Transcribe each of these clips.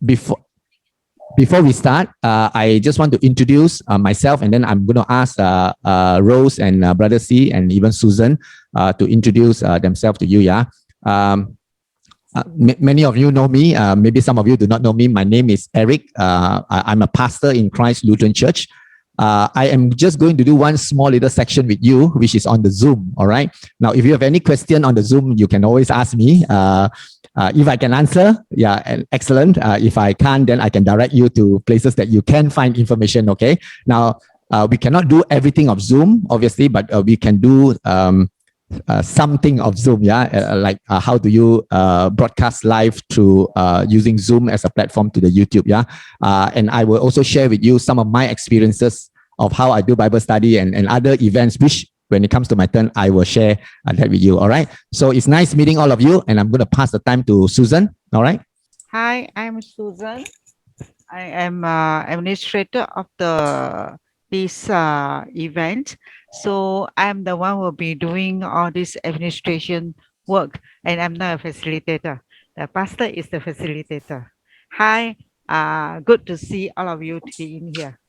before we start, I just want to introduce myself, and then I'm going to ask Rose and Brother C and even Susan to introduce themselves to you. Yeah. Many of you know me. Maybe some of you do not know me. My name is Eric. I'm a pastor in Christ Lutheran Church. I am just going to do one small little section with you, which is on the Zoom. All right. Now, if you have any question on the Zoom, you can always ask me. If I can answer, yeah, excellent. If I can't, then I can direct you to places that you can find information. Okay. Now, we cannot do everything of Zoom, obviously, but we can do something of Zoom, yeah, like how do you broadcast live through using Zoom as a platform to the YouTube, yeah. And I will also share with you some of my experiences of how I do Bible study and other events, which when it comes to my turn, I will share that with you, all right? So it's nice meeting all of you, and I'm going to pass the time to Susan, all right? Hi, I'm Susan. I am administrator of this event. So I'm the one who will be doing all this administration work, and I'm not a facilitator. The pastor is the facilitator. Hi, good to see all of you to be in here.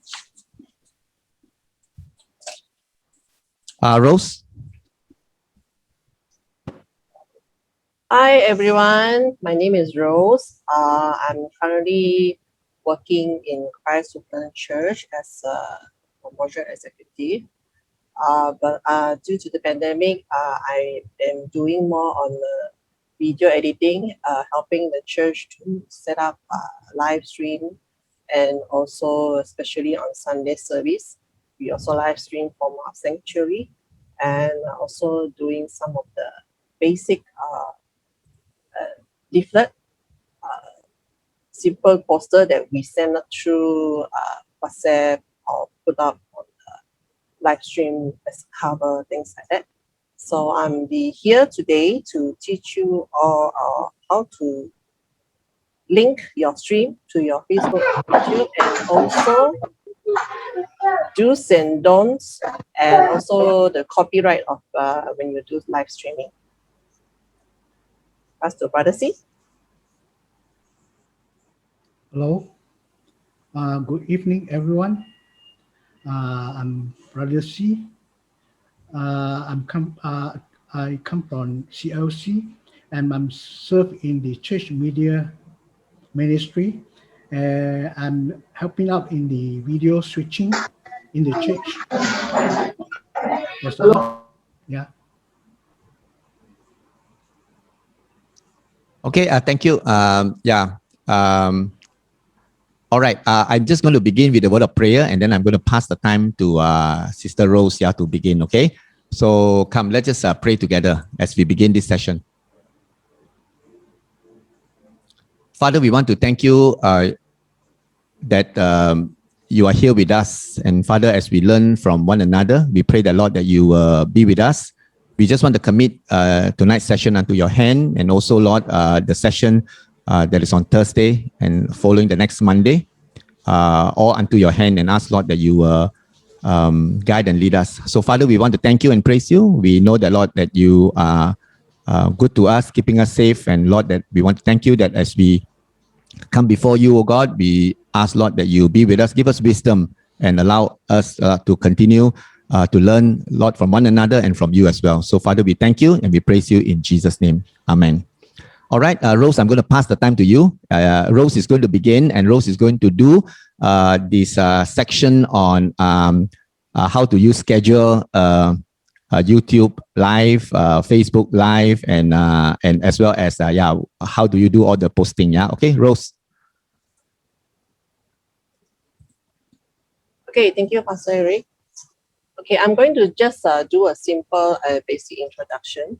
Rose? Hi everyone, my name is Rose. I'm currently working in Christ Lutheran Church as a promotion executive. But due to the pandemic, I am doing more on video editing, helping the church to set up live stream, and also especially on Sunday service, we also live stream from our sanctuary, and also doing some of the basic leaflet, simple poster that we send through WhatsApp or put up on the live stream as cover, things like that. So I'm here today to teach you all how to link your stream to your Facebook page, and also do's and don'ts, and also the copyright of when you do live streaming. Pass to Brother C. Hello. Good evening, everyone. I'm Brother C. I come from CLC, and I'm served in the church media ministry. I'm helping out in the video switching in the church. That's all. Yeah. Okay, thank you. All right, I'm just going to begin with a word of prayer, and then I'm going to pass the time to Sister Rose, yeah, to begin, okay? So come, let's just pray together as we begin this session. Father, we want to thank you that you are here with us. And Father, as we learn from one another, we pray that, Lord, that you be with us. We just want to commit tonight's session unto your hand, and also, Lord, the session that is on Thursday and following the next Monday, all unto your hand, and ask, Lord, that you guide and lead us. So, Father, we want to thank you and praise you. We know that, Lord, that you are good to us, keeping us safe. And, Lord, that we want to thank you that as we come before you, O God, we ask, Lord, that you be with us, give us wisdom, and allow us to continue to learn, Lord, from one another and from you as well. So, Father, we thank you and we praise you in Jesus' name. Amen. All right, Rose, I'm going to pass the time to you. Rose is going to begin, and Rose is going to do this section on how to use schedule YouTube live, Facebook live, and as well as how do you do all the posting? Yeah, okay, Rose. Okay, thank you, Pastor Eric. Okay, I'm going to just do a simple basic introduction.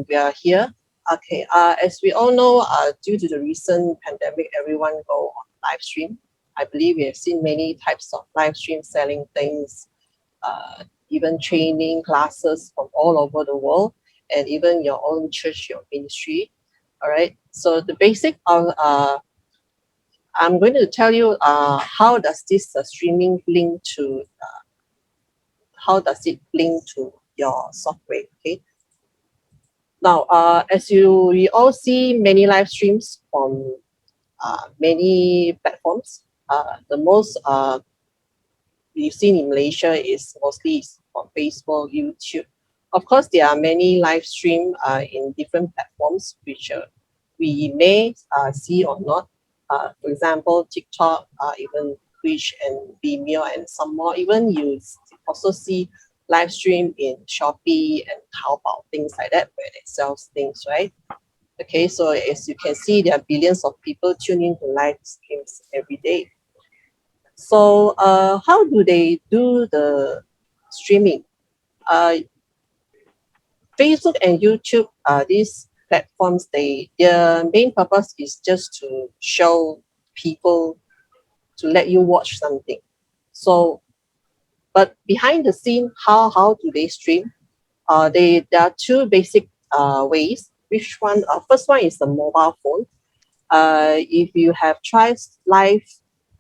We are here. Okay, as we all know, due to the recent pandemic, everyone go on live stream. I believe we have seen many types of live stream selling things, even training classes from all over the world, and even your own church, your ministry. All right. So the basic of I'm going to tell you how does this streaming link to how does it link to your software. Okay. Now, as we all see many live streams from many platforms. The most we've seen in Malaysia is mostly on Facebook, YouTube. Of course, there are many live stream in different platforms which we may see or not. For example, TikTok, even Twitch and Vimeo and some more. Even you also see live stream in Shopee and Taobao, things like that, where they sell things, right? Okay, so as you can see, there are billions of people tuning to live streams every day. So how do they do the streaming? Facebook and YouTube, these platforms, their main purpose is just to show people, to let you watch something. So, but behind the scene, how do they stream? There are two basic ways. Which one? First one is the mobile phone. If you have tried live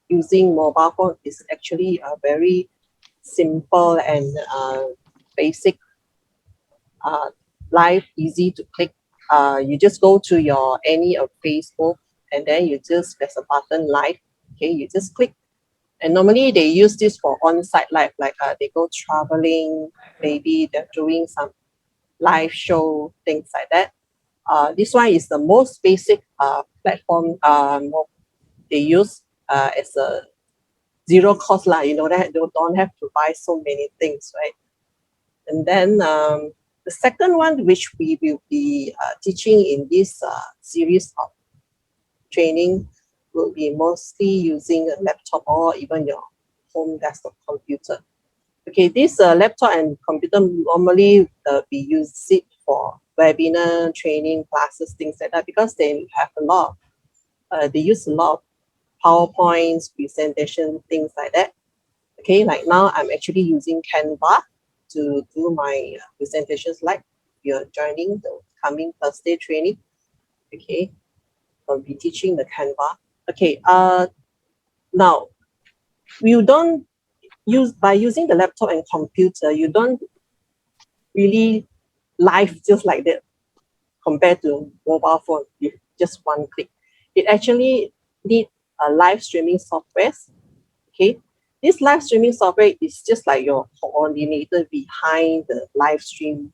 using mobile phone, it's actually a very simple and basic live, easy to click. You just go to your any of Facebook and then you just there's a button live. Okay, you just click. And normally they use this for on-site live, like they go traveling, maybe they're doing some live show, things like that. This one is the most basic platform they use as a zero cost lah. You know that you don't have to buy so many things, right? And then the second one, which we will be teaching in this series of training, will be mostly using a laptop or even your home desktop computer. Okay, this laptop and computer normally we use it for webinar, training, classes, things like that, because they have a lot. They use a lot of PowerPoints, presentation, things like that. Okay, like now I'm actually using Canva to do my presentations, like you're joining the coming Thursday training. Okay, I'll be teaching the Canva. Okay, now you don't use, by using the laptop and computer, you don't really live just like that compared to mobile phone with just one click. It actually need a live streaming software. Okay, this live streaming software is just like your coordinator behind the live stream,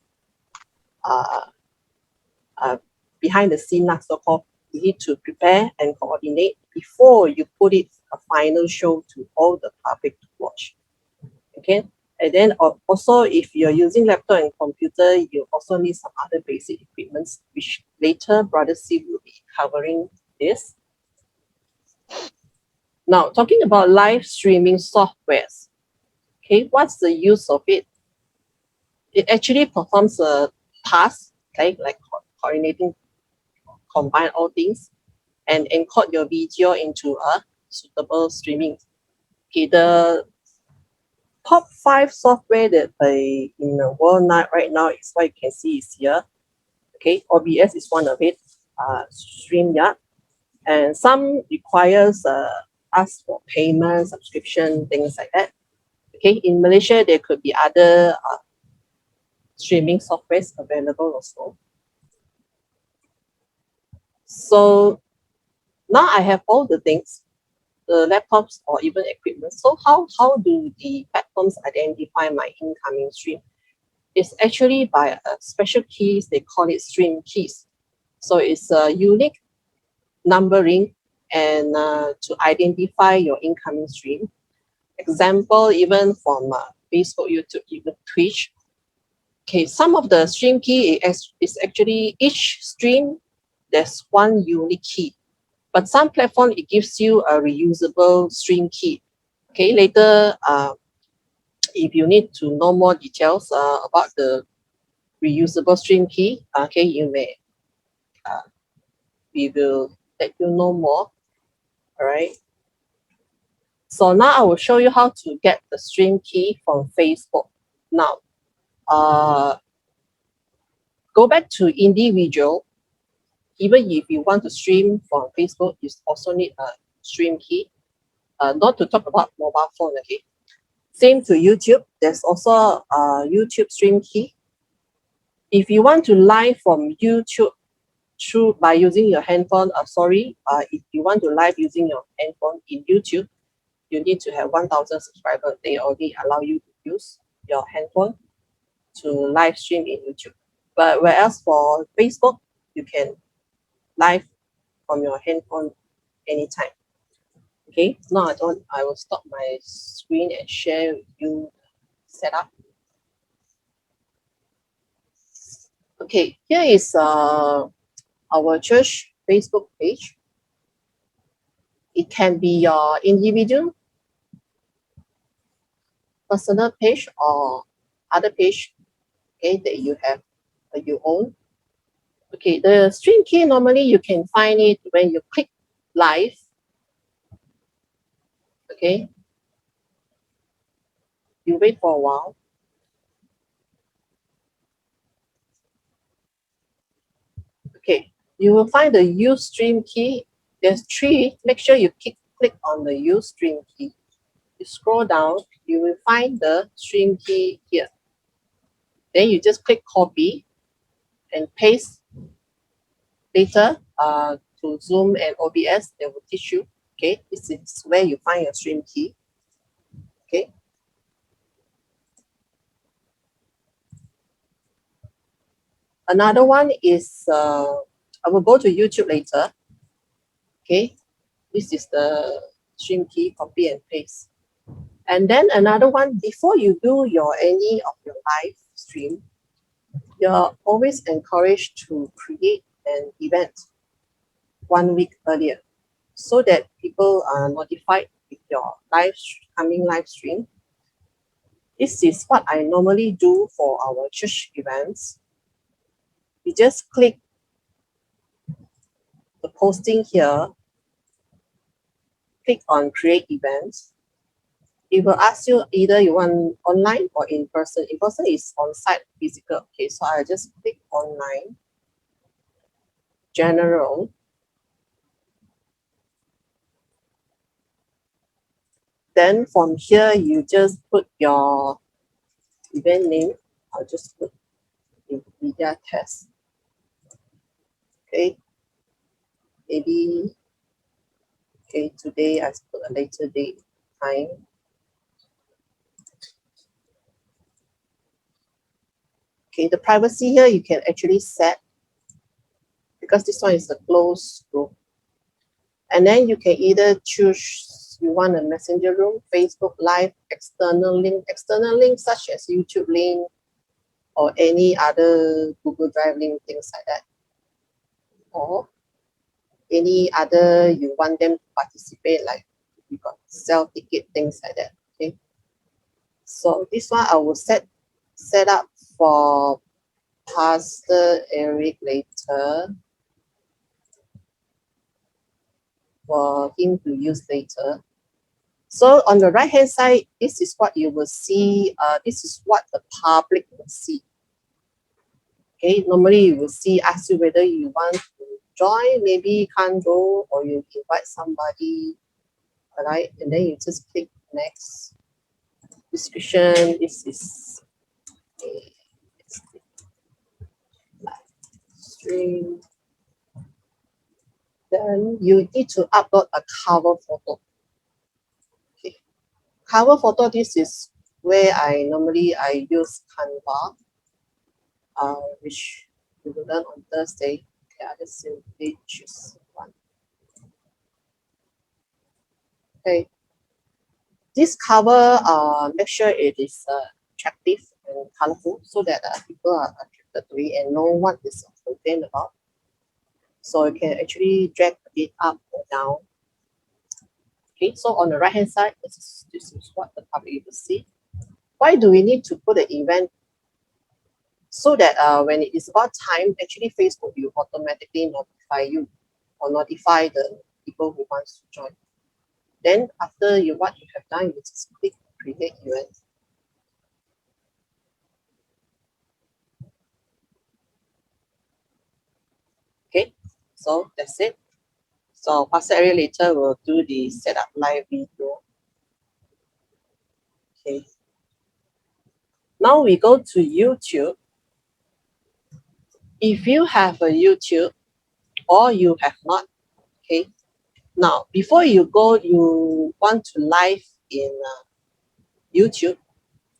behind the scene, so-called. You need to prepare and coordinate before you put it a final show to all the public to watch. Okay, and then also if you're using laptop and computer, you also need some other basic equipments, which later Brother C will be covering this. Now, talking about live streaming softwares, okay, what's the use of it? It actually performs a task, okay, like coordinating, combine all things, and encode your video into a suitable streaming. Okay, the top 5 software that in the world right now is what you can see is here. Okay, OBS is one of it, StreamYard, and some requires ask for payment, subscription, things like that. Okay, in Malaysia, there could be other streaming softwares available also. So now I have all the things, the laptops or even equipment. So how do the platforms identify my incoming stream? It's actually by special keys, they call it stream keys. So it's a unique numbering and to identify your incoming stream. Example, even from Facebook, YouTube, even Twitch. Okay, some of the stream key is actually each stream, there's one unique key. But some platform, it gives you a reusable stream key. Okay, later, if you need to know more details about the reusable stream key, okay, you may, we will let you know more. All right. So now I will show you how to get the stream key from Facebook. Now, go back to individual. Even if you want to stream from Facebook, you also need a stream key. Not to talk about mobile phone, okay? Same to YouTube, there's also a YouTube stream key. If you want to live from YouTube by using your handphone. If you want to live using your handphone in YouTube, you need to have 1,000 subscribers. They only allow you to use your handphone to live stream in YouTube. But whereas for Facebook, you can live from your handphone anytime. Okay, now I will stop my screen and share with you setup. Okay, here is our church Facebook page. It can be your individual personal page or other page, okay, that you have, that you own. Okay, the stream key, normally you can find it when you click live. Okay, you wait for a while. Okay, you will find the use stream key. There's three. Make sure you click on the use stream key. You scroll down, you will find the stream key here. Then you just click copy and paste. Later, to Zoom and OBS, they will teach you. Okay, this is where you find your stream key. Okay. Another one is, I will go to YouTube later. Okay, this is the stream key, copy and paste. And then another one, before you do any of your live stream, you're always encouraged to create an event 1 week earlier so that people are notified with your coming live stream. This is what I normally do for our church events. You just click the posting here, click on create events. It will ask you either you want online or in person. In person is on site physical. Okay, so I just click online, general. Then from here, you just put your event name. I'll just put media test. Okay, maybe, okay, today I put a later date, time. Okay, the privacy here you can actually set because this one is a closed group. And then you can either choose you want a messenger room, Facebook Live, external link such as YouTube link or any other Google Drive link, things like that. Or any other you want them to participate, like you got sell ticket, things like that. Okay. So this one I will set up for Pastor Eric later, for him to use later. So on the right hand side, this is what you will see. This is what the public will see. Okay, normally you will see, ask you whether you want to join, maybe you can't go, or you invite somebody, all right? And then you just click next. Description, this is a stream. Then you need to upload a cover photo. Okay, cover photo, this is where I use Canva, which we will learn on Thursday. Okay, I just simply choose one. Okay, this cover, make sure it is attractive and colorful so that people are attracted to it and know what is content about. So you can actually drag it up or down. Okay, so on the right hand side, this is what the public will see. Why do we need to put an event? So that when it is about time, actually Facebook will automatically notify you or notify the people who want to join. Then after what you have done, you just click create event. Okay, so that's it. So Pastor Ariel later will do the setup live video. Okay. Now we go to YouTube. If you have a YouTube, or you have not. Okay. Now, before you go, you want to live in YouTube,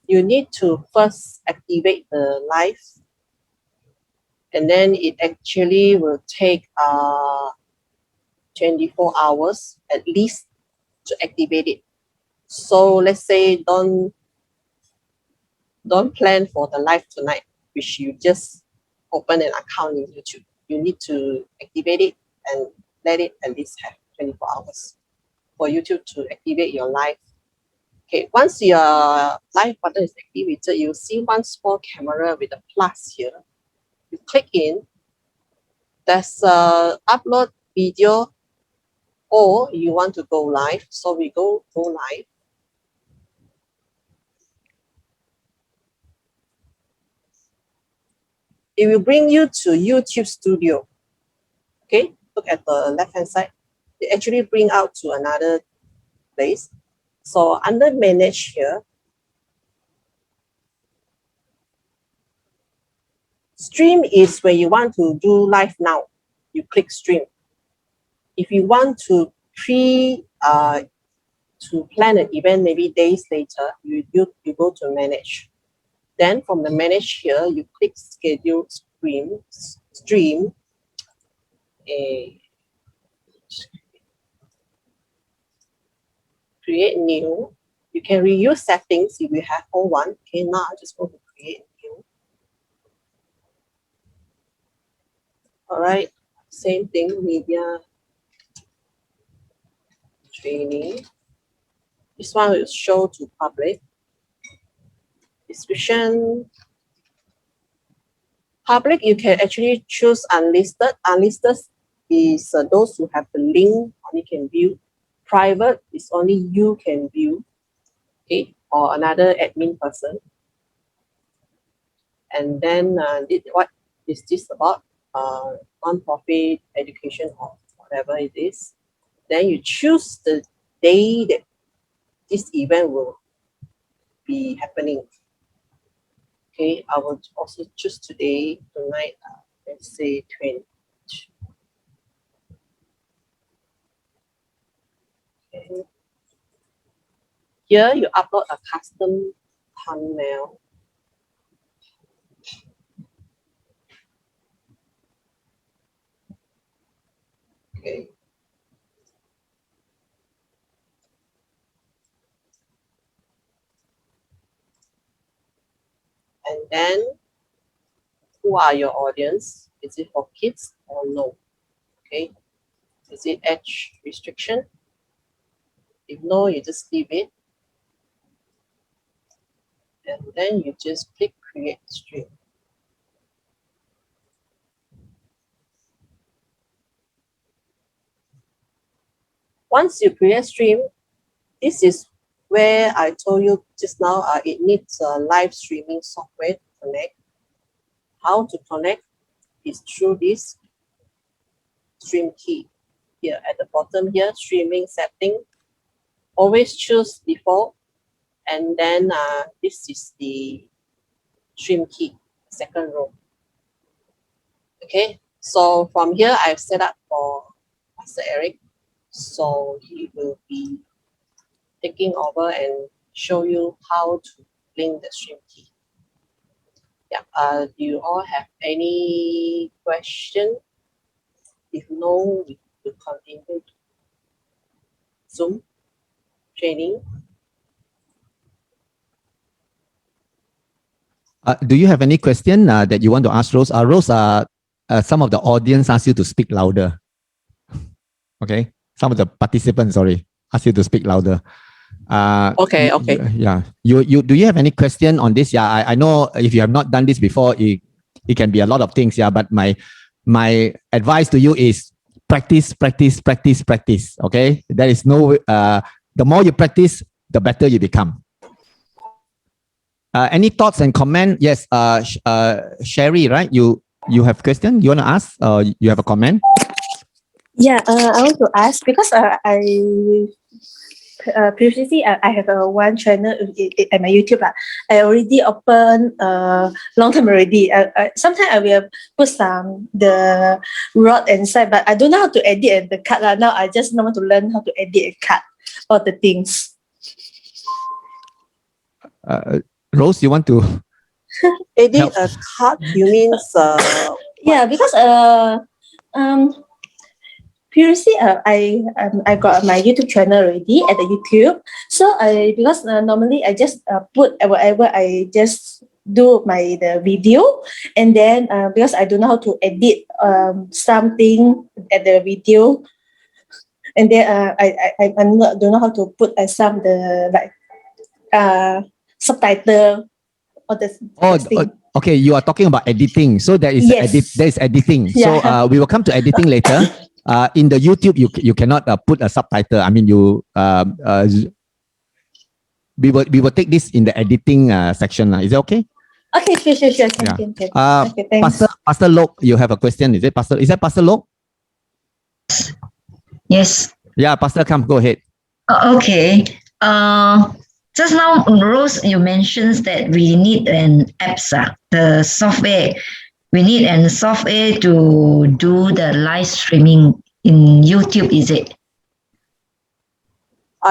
you need to first activate the live, and then it actually will take 24 hours at least to activate it. So let's say don't plan for the live tonight, which you just open an account in YouTube. You need to activate it and let it at least have 24 hours for YouTube to activate your live. Okay, once your live button is activated, you'll see one small camera with a plus here. You click in, there's upload video, or you want to go live. So we go live. It will bring you to YouTube Studio. Okay, look at the left-hand side. It actually bring out to another place. So under manage here, stream is where you want to do live now. You click stream. If you want to plan an event maybe days later, you go to manage. Then from the manage here, you click schedule stream. Create new. You can reuse settings if you have all one. Okay, now I just want to create new. All right, same thing, media training. This one will show to public. Description. Public, you can actually choose unlisted. Unlisted is those who have the link only can view. Private is only you can view, okay, or another admin person. And then what is this about? Non-profit, education, or whatever it is. Then you choose the day that this event will be happening. Okay, I will also choose today, tonight, let's say 20. Okay. Here you upload a custom thumbnail. Okay. And then, who are your audience? Is it for kids or no? Okay. Is it age restriction? If no, you just leave it. And then you just click create stream. Once you create stream, this is where I told you just now, it needs a live streaming software to connect. How to connect is through this stream key. Here at the bottom here, streaming setting. Always choose default, and then this is the stream key, second row. Okay, so from here I've set up for Pastor Eric, so he will be taking over and show you how to link the stream key. Yeah, do you all have any question? If no, we will continue Zoom training. Do you have any question that you want to ask Rose? Rose, some of the audience ask you to speak louder. Okay, some of the participants, sorry, ask you to speak louder. Okay. Yeah. You do you have any question on this? Yeah, I know if you have not done this before, it can be a lot of things. Yeah, but my advice to you is practice. Okay, there is no. The more you practice, the better you become. Any thoughts and comment? Yes. Sherry, right? You have a question? You want to ask? You have a comment? Yeah, I want to ask because I previously I have one channel at my YouTube. I already opened long time already. Sometimes I will put some the rod inside, but I don't know how to edit and the cut. Now I just know how to learn how to edit and cut all the things. Rose, you want to? Edit a cut, you mean Yeah, because previously I got my YouTube channel already at the YouTube. So because normally I just put whatever I just do the video, and then because I don't know how to edit something at the video, and then I don't know how to put some subtitle or the thing. Okay, you are talking about editing. So there is Yes. there is editing. Yeah. So we will come to editing later. In the YouTube, you cannot put a subtitle. I mean, we will take this in the editing section. Is it okay? Okay, sure. Yeah. Can. Okay, thanks. Pastor Lok, you have a question? Is that Pastor Lok? Yes. Yeah, Pastor, come, go ahead. Okay. Just now, Rose, you mentioned that we need an apps, the software. We need a software to do the live streaming in YouTube, is it?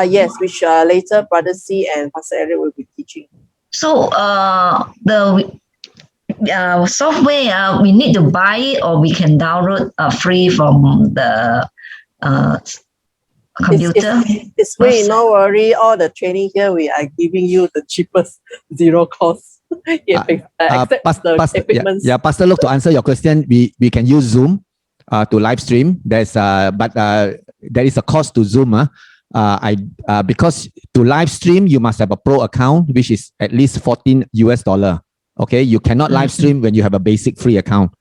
yes, which later Brother C and Pastor Eric will be teaching. So the software, we need to buy it or we can download free from the computer? It's free, no worry. All the training here, we are giving you the cheapest, zero cost. Except the equipment. Yeah, Pastor Luke, to answer your question, we can use Zoom to live stream. There's but there is a cost to Zoom. Because to live stream you must have a pro account, which is at least $14. Okay, you cannot live stream when you have a basic free account.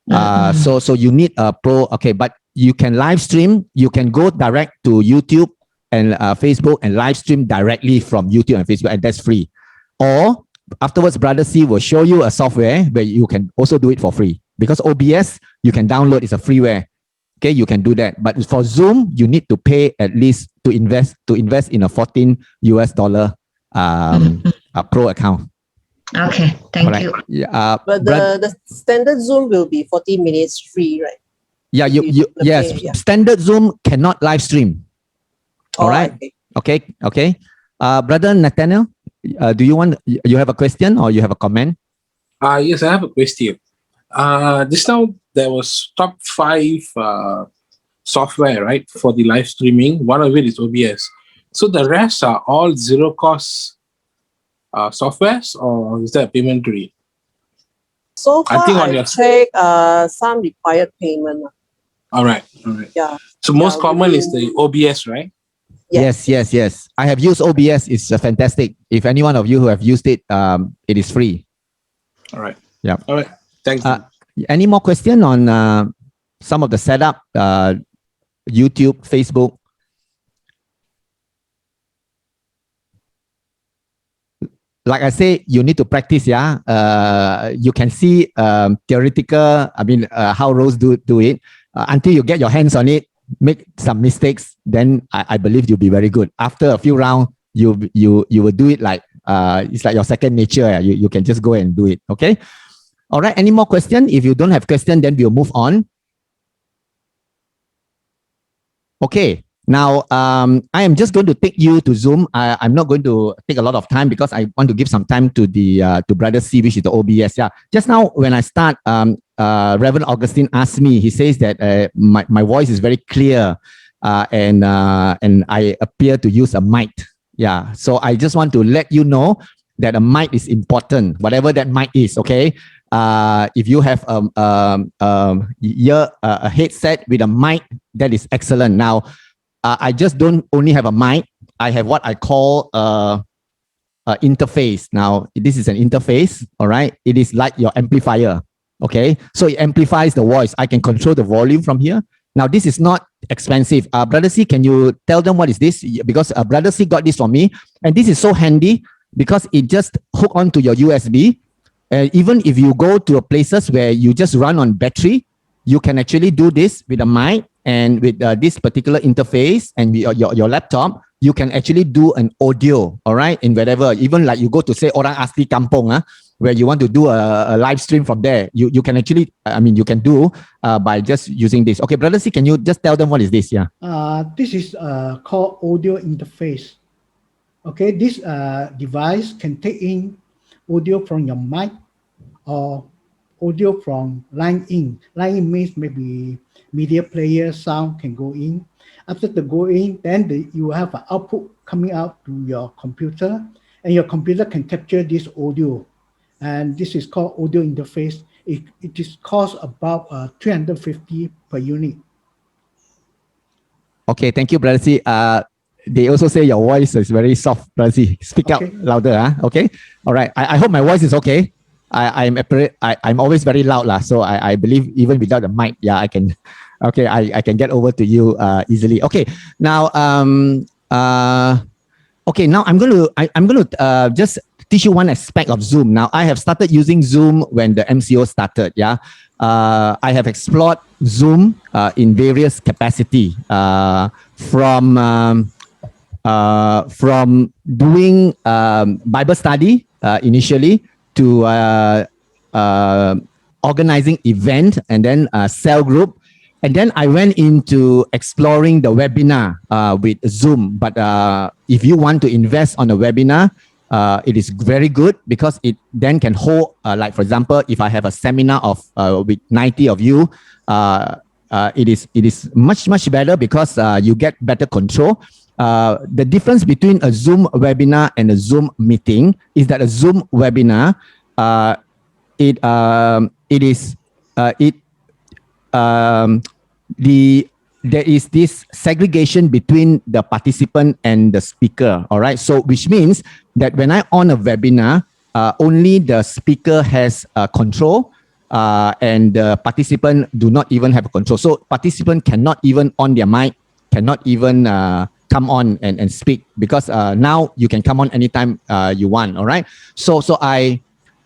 So you need a pro. Okay, but you can live stream. You can go direct to YouTube and Facebook and live stream directly from YouTube and Facebook, and that's free. Or afterwards, Brother C will show you a software where you can also do it for free, because OBS you can download, it's a freeware. Okay, you can do that. But for Zoom, you need to pay at least to invest in a $14 pro account. Okay, thank you. Yeah, but the standard Zoom will be 40 minutes free, right? Yeah, yes. Yeah. Standard Zoom cannot live stream. All right. Okay. Brother Nathaniel, do you have a question or you have a comment? Yes, I have a question. Just now there was top 5 software, right, for the live streaming. One of it is OBS. So the rest are all zero cost softwares, or is that payment rate? So far, I think on your check some required payment. All right. Yeah. So most common is the OBS, right? Yes. I have used OBS. It's fantastic. If any one of you who have used it, it is free. All right. Yeah. All right. Thank you. Any more question on some of the setup, YouTube, Facebook? Like I say, you need to practice. Yeah. You can see theoretical. I mean, how Rose do it. Until you get your hands on it, make some mistakes, then I believe you'll be very good. After a few rounds, you will do it like it's like your second nature. You can just go and do it. Okay. All right. Any more question? If you don't have question, then we'll move on. Okay. Now, I am just going to take you to Zoom. I'm not going to take a lot of time because I want to give some time to the to Brother C, which is the OBS. Yeah. Just now, when I start, Reverend Augustine asked me. He says that my voice is very clear, and I appear to use a mic. Yeah. So I just want to let you know that a mic is important, whatever that mic is. Okay. If you have a headset with a mic, that is excellent. Now, I just don't only have a mic. I have what I call interface. Now, this is an interface. All right. It is like your amplifier. Okay. So it amplifies the voice. I can control the volume from here. Now, this is not expensive. Brother C, can you tell them what is this? Because Brother C got this for me. And this is so handy because it just hook onto your USB. Even if you go to places where you just run on battery, you can actually do this with a mic and with this particular interface and with your laptop. you can actually do an audio, all right, in whatever, even like you go to say Orang Asli Kampung, where you want to do a live stream from there, you can actually, you can do by just using this. Okay, Brother C, can you just tell them what is this? Yeah. This is called audio interface. Okay, this device can take in audio from your mic or audio from line in. Line in means maybe media player sound can go in. After the go in, then you have an output coming out to your computer, and your computer can capture this audio. And this is called audio interface. It is cost about 350 per unit. Okay, thank you, Brother C. They also say your voice is very soft, Brother C. Speak Okay. up louder, okay? All right, I hope my voice is okay. I'm always very loud, so I believe even without the mic, I can, okay, I can get over to you easily. Okay, now, okay, now I'm going to just teach you one aspect of Zoom. Now, I have started using Zoom when the MCO started, I have explored Zoom in various capacity, from doing Bible study initially to organizing event and then cell group. And then I went into exploring the webinar with Zoom. But if you want to invest on a webinar, it is very good because it then can hold, like for example, if I have a seminar of with 90 of you, it is much better because you get better control. The difference between a Zoom webinar and a Zoom meeting is that a Zoom webinar, there is this segregation between the participant and the speaker, all right? So which means that when I on a webinar, only the speaker has control and the participant do not even have control. So participant cannot even on their mic, cannot even come on and speak because now you can come on anytime you want, all right? So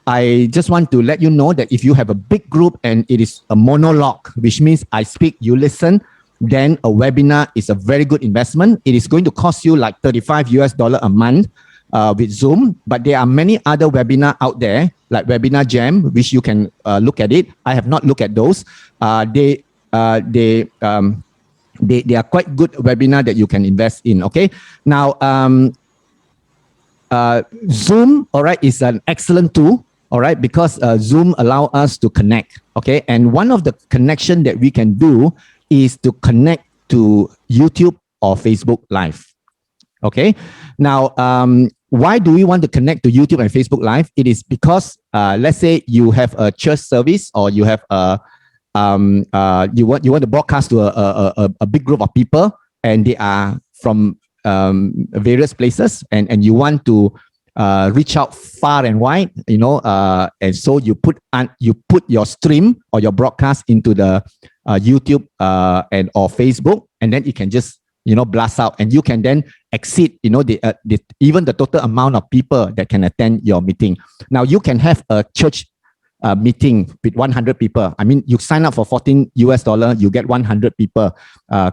I just want to let you know that if you have a big group and it is a monologue, which means I speak, you listen, then a webinar is a very good investment. It is going to cost you like $35 a month with Zoom, but there are many other webinars out there, like Webinar Jam, which you can look at it. I have not looked at those. They are quite good webinar that you can invest in. Okay, now Zoom, all right, is an excellent tool. All right, because Zoom allow us to connect. Okay, and one of the connection that we can do is to connect to YouTube or Facebook Live. Okay, now why do we want to connect to YouTube and Facebook Live? It is because let's say you have a church service or you have a you want to broadcast to a big group of people and they are from various places and you want to reach out far and wide, and so you put your stream or your broadcast into the YouTube and or Facebook, and then it can just blast out, and you can then exceed even the total amount of people that can attend your meeting. Now you can have a church meeting with 100 people. I mean, you sign up for $14, you get 100 people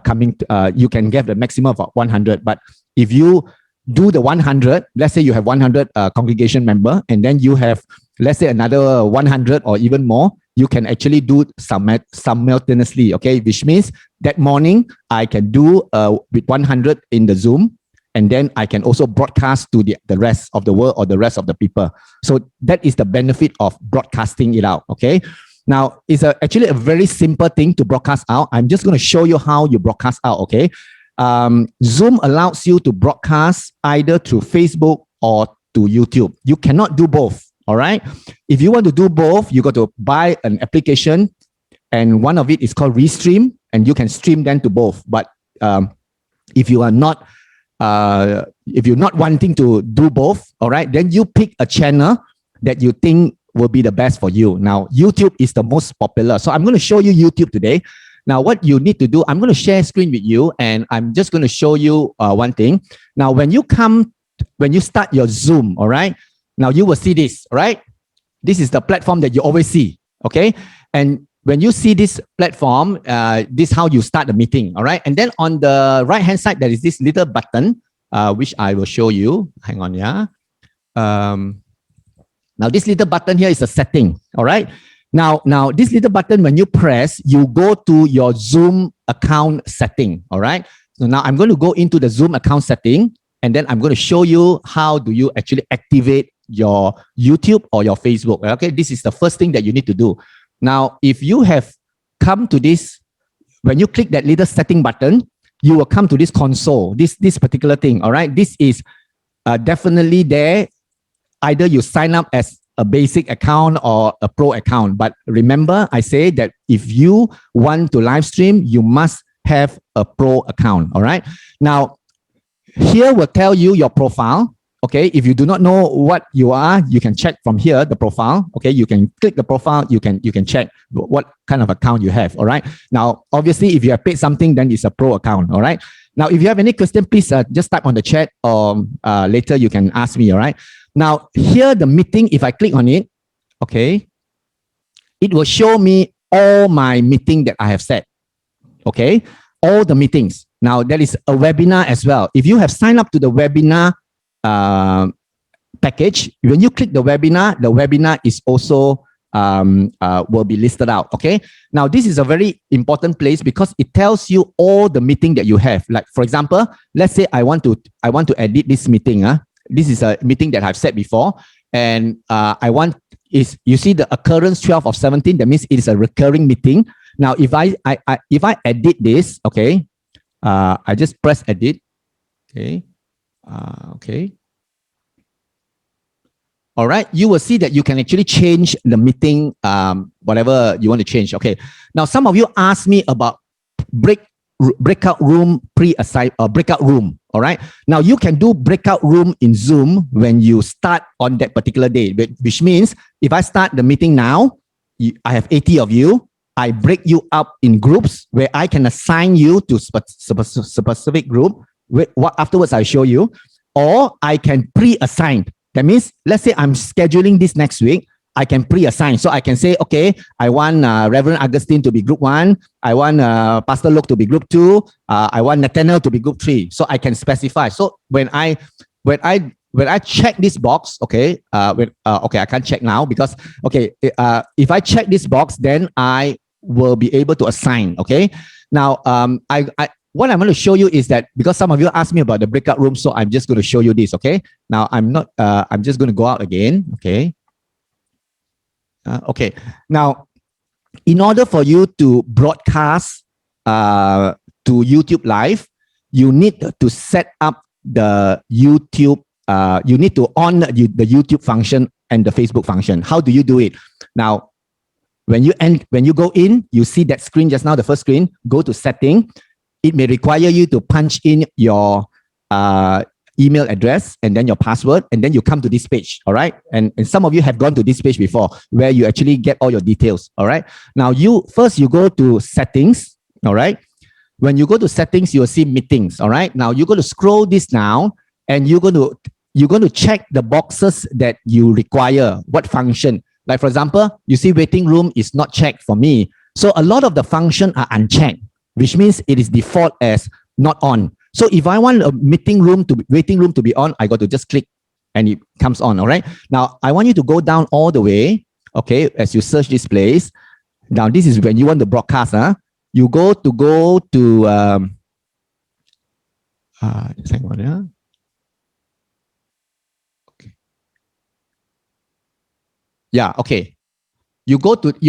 coming. You can get the maximum of 100, but if you do the 100, let's say you have 100 congregation member, and then you have, let's say, another 100 or even more, you can actually do simultaneously, okay? Which means that morning, I can do with 100 in the Zoom, and then I can also broadcast to the rest of the world or the rest of the people. So that is the benefit of broadcasting it out, okay? Now, it's actually a very simple thing to broadcast out. I'm just going to show you how you broadcast out, okay? Zoom allows you to broadcast either through Facebook or to YouTube. You cannot do both, all right? If you want to do both, you got to buy an application, and one of it is called Restream, and you can stream them to both. But if you're not wanting to do both, all right, then you pick a channel that you think will be the best for you. Now, YouTube is the most popular. So I'm going to show you YouTube today. Now, what you need to do, I'm going to share screen with you, and I'm just going to show you one thing. Now, when you start your Zoom, all right, now you will see this, right? This is the platform that you always see, okay? And when you see this platform, this is how you start the meeting, all right? And then on the right-hand side, there is this little button which I will show you. Hang on, yeah. Now this little button here is a setting, all right? Now this little button, when you press, you go to your Zoom account setting, all right? So now I'm going to go into the Zoom account setting, and then I'm going to show you how do you actually activate your YouTube or your Facebook, okay? This is the first thing that you need to do. Now, if you have come to this, when you click that little setting button, you will come to this console, this particular thing, all right? This is definitely there. Either you sign up as a basic account or a pro account. But remember, I say that if you want to live stream, you must have a pro account, all right? Now, here will tell you your profile, okay? If you do not know what you are, you can check from here, the profile, okay? You can click the profile, you can check what kind of account you have, all right? Now, obviously, if you have paid something, then it's a pro account, all right? Now, if you have any question, please just type on the chat, or later you can ask me, all right? Now, here the meeting, if I click on it, okay, it will show me all my meeting that I have set, okay? All the meetings. Now, there is a webinar as well. If you have signed up to the webinar package, when you click the webinar is also will be listed out, okay? Now, this is a very important place because it tells you all the meeting that you have. Like, for example, let's say I want to edit this meeting. This is a meeting that I've set before, and you see the occurrence 12 of 17. That means it is a recurring meeting. Now, if I edit this, okay, I just press edit, okay, okay. All right, you will see that you can actually change the meeting, whatever you want to change. Okay. Now, some of you asked me about breakout room pre-assigned or breakout room. All right. Now you can do breakout room in Zoom when you start on that particular day, which means if I start the meeting now, I have 80 of you. I break you up in groups where I can assign you to specific group. Afterwards, I show you, or I can pre-assign. That means, let's say I'm scheduling this next week. I can pre-assign. So I can say, okay, I want Reverend Augustine to be group 1. I want Pastor Luke to be group 2. I want Nathaniel to be group 3. So I can specify. So when I check this box, okay, okay, I can't check now because, okay, if I check this box, then I will be able to assign, okay? Now, what I'm going to show you is that because some of you asked me about the breakout room, so I'm just going to show you this, okay? Now, I'm just going to go out again, okay? Okay, now, in order for you to broadcast to YouTube Live, you need to set up the YouTube, you need to on the YouTube function and the Facebook function. How do you do it? Now, when you go in, you see that screen just now, the first screen, go to setting. It may require you to punch in your email address and then your password, and then you come to this page, all right? And some of you have gone to this page before where you actually get all your details, all right? Now, first you go to settings, all right? When you go to settings, you'll see meetings, all right? Now, you're going to scroll this now, and you're going to check the boxes that you require, what function. Like, for example, you see waiting room is not checked for me. So a lot of the functions are unchecked, which means it is default as not on. So if I want a waiting room to be on, I got to just click and it comes on, all right? Now, I want you to go down all the way, okay, as you search this place. Now, this is when you want to broadcast, you go to just hang on, yeah. Okay. Yeah, okay. You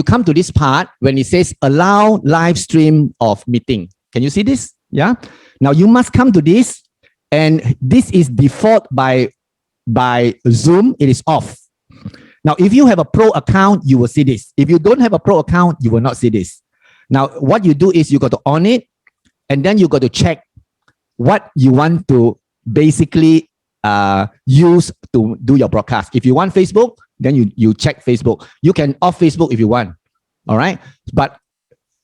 come to this part when it says allow live stream of meeting. Can you see this? Yeah. Now you must come to this, and this is default by Zoom. It is off. Now, if you have a pro account, you will see this. If you don't have a pro account, you will not see this. Now, what you do is you got to on it, and then you got to check what you want to basically use to do your broadcast. If you want Facebook, then you check Facebook. You can off Facebook if you want. All right. But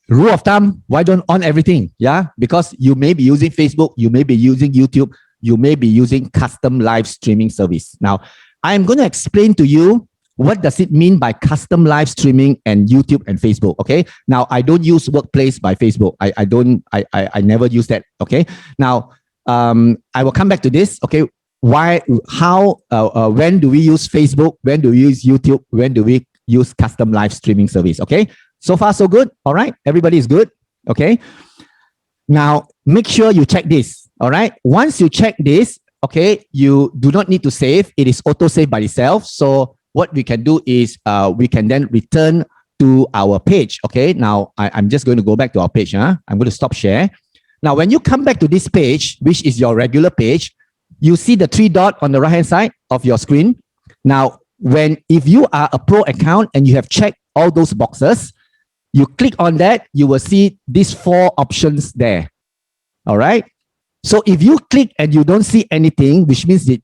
rule of thumb, why don't on everything? Yeah. Because you may be using Facebook, you may be using YouTube, you may be using custom live streaming service. Now, I'm going to explain to you what does it mean by custom live streaming and YouTube and Facebook. Okay. Now, I don't use Workplace by Facebook. I never use that. Okay. Now, I will come back to this. Okay, why, how, when do we use Facebook? When do we use YouTube? When do we use custom live streaming service? Okay, so far so good. All right, everybody is good. Okay, now make sure you check this. All right, once you check this, okay, you do not need to save. It is auto save by itself. So what we can do is we can then return to our page. Okay, now I'm just going to go back to our page. I'm going to stop share. Now, when you come back to this page, which is your regular page, you see the 3 dot on the right hand side of your screen. Now, if you are a pro account and you have checked all those boxes, you click on that, you will see these 4 options there. All right. So if you click and you don't see anything, which means that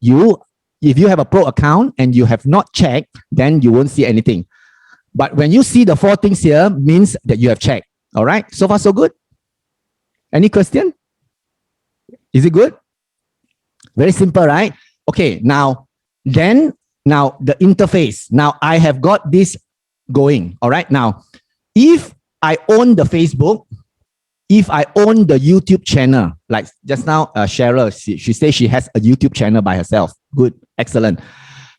if you have a pro account and you have not checked, then you won't see anything. But when you see the 4 things here, means that you have checked. All right. So far, so good. Any question? Is it good? Very simple, right? Okay, now the interface. Now I have got this going. All right. Now, if I own the Facebook, if I own the YouTube channel, like just now, Cheryl, she says she has a YouTube channel by herself. Good, excellent.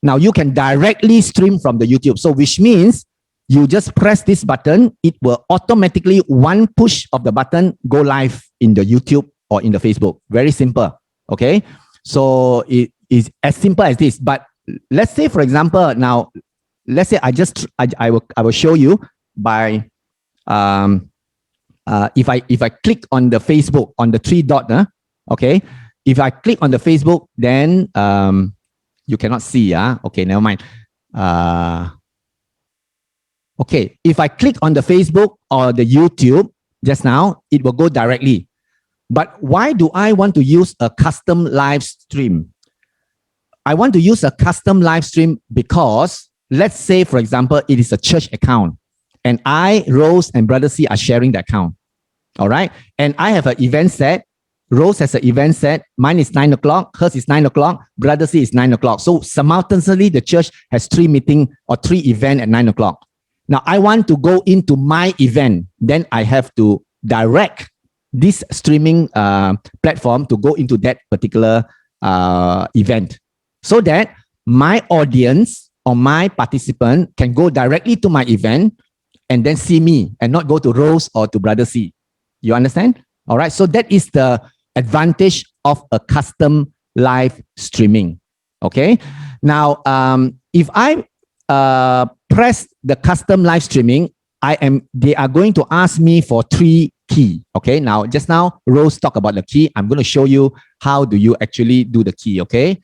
Now you can directly stream from the YouTube. So which means you just press this button, it will automatically, one push of the button, go live in the YouTube or in the Facebook. Very simple. Okay. So it is as simple as this. But let's say, for example, now, let's say I will show you by, if I click on the Facebook, on the 3 dot, okay. If I click on the Facebook, then you cannot see. Okay, never mind. Okay, if I click on the Facebook or the YouTube just now, it will go directly. But why do I want to use a custom live stream? I want to use a custom live stream because, let's say, for example, it is a church account and Rose and Brother C are sharing the account. All right. And I have an event set. Rose has an event set. Mine is 9 o'clock. Hers is 9 o'clock. Brother C is 9 o'clock. So simultaneously, the church has 3 meetings or 3 events at 9 o'clock. Now, I want to go into my event. Then I have to direct this streaming platform to go into that particular event so that my audience or my participant can go directly to my event and then see me and not go to Rose or to Brother C. You understand? All right. So that is the advantage of a custom live streaming. Okay. Now, if I press the custom live streaming, they are going to ask me for 3 key. Okay. Now, just now, Rose talked about the key. I'm going to show you how do you actually do the key. Okay.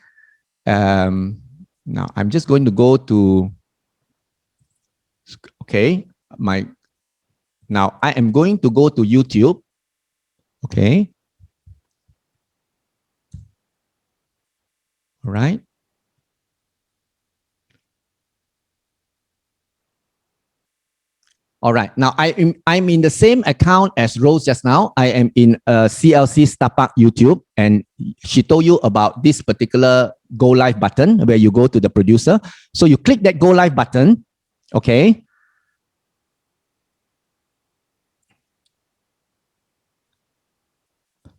Now I'm just going to go to, okay, now I am going to go to YouTube. Okay. All right. All right. Now I'm in the same account as Rose just now. I am in CLC Stapak YouTube, and she told you about this particular go live button where you go to the producer. So you click that go live button. Okay.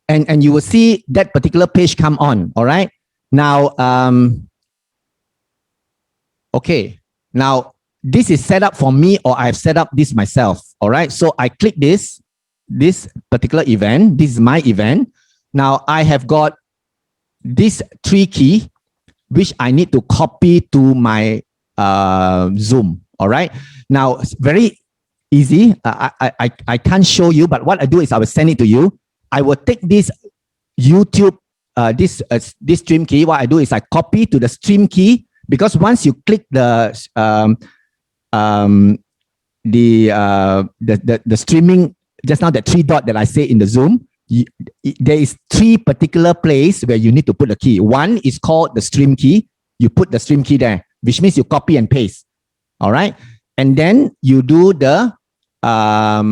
And you will see that particular page come on. All right. Now, okay. Now, this is set up for me, or I've set up this myself. All right. So I click this particular event. This is my event. Now I have got this 3 key, which I need to copy to my Zoom. All right. Now it's very easy. I can't show you, but what I do is I will send it to you. I will take this YouTube, this stream key. What I do is I copy to the stream key, because once you click the streaming, just now the 3 dot that I say in the Zoom, there is 3 particular place where you need to put the key. One is called the stream key. You put the stream key there, which means you copy and paste. All right. And then you do the, I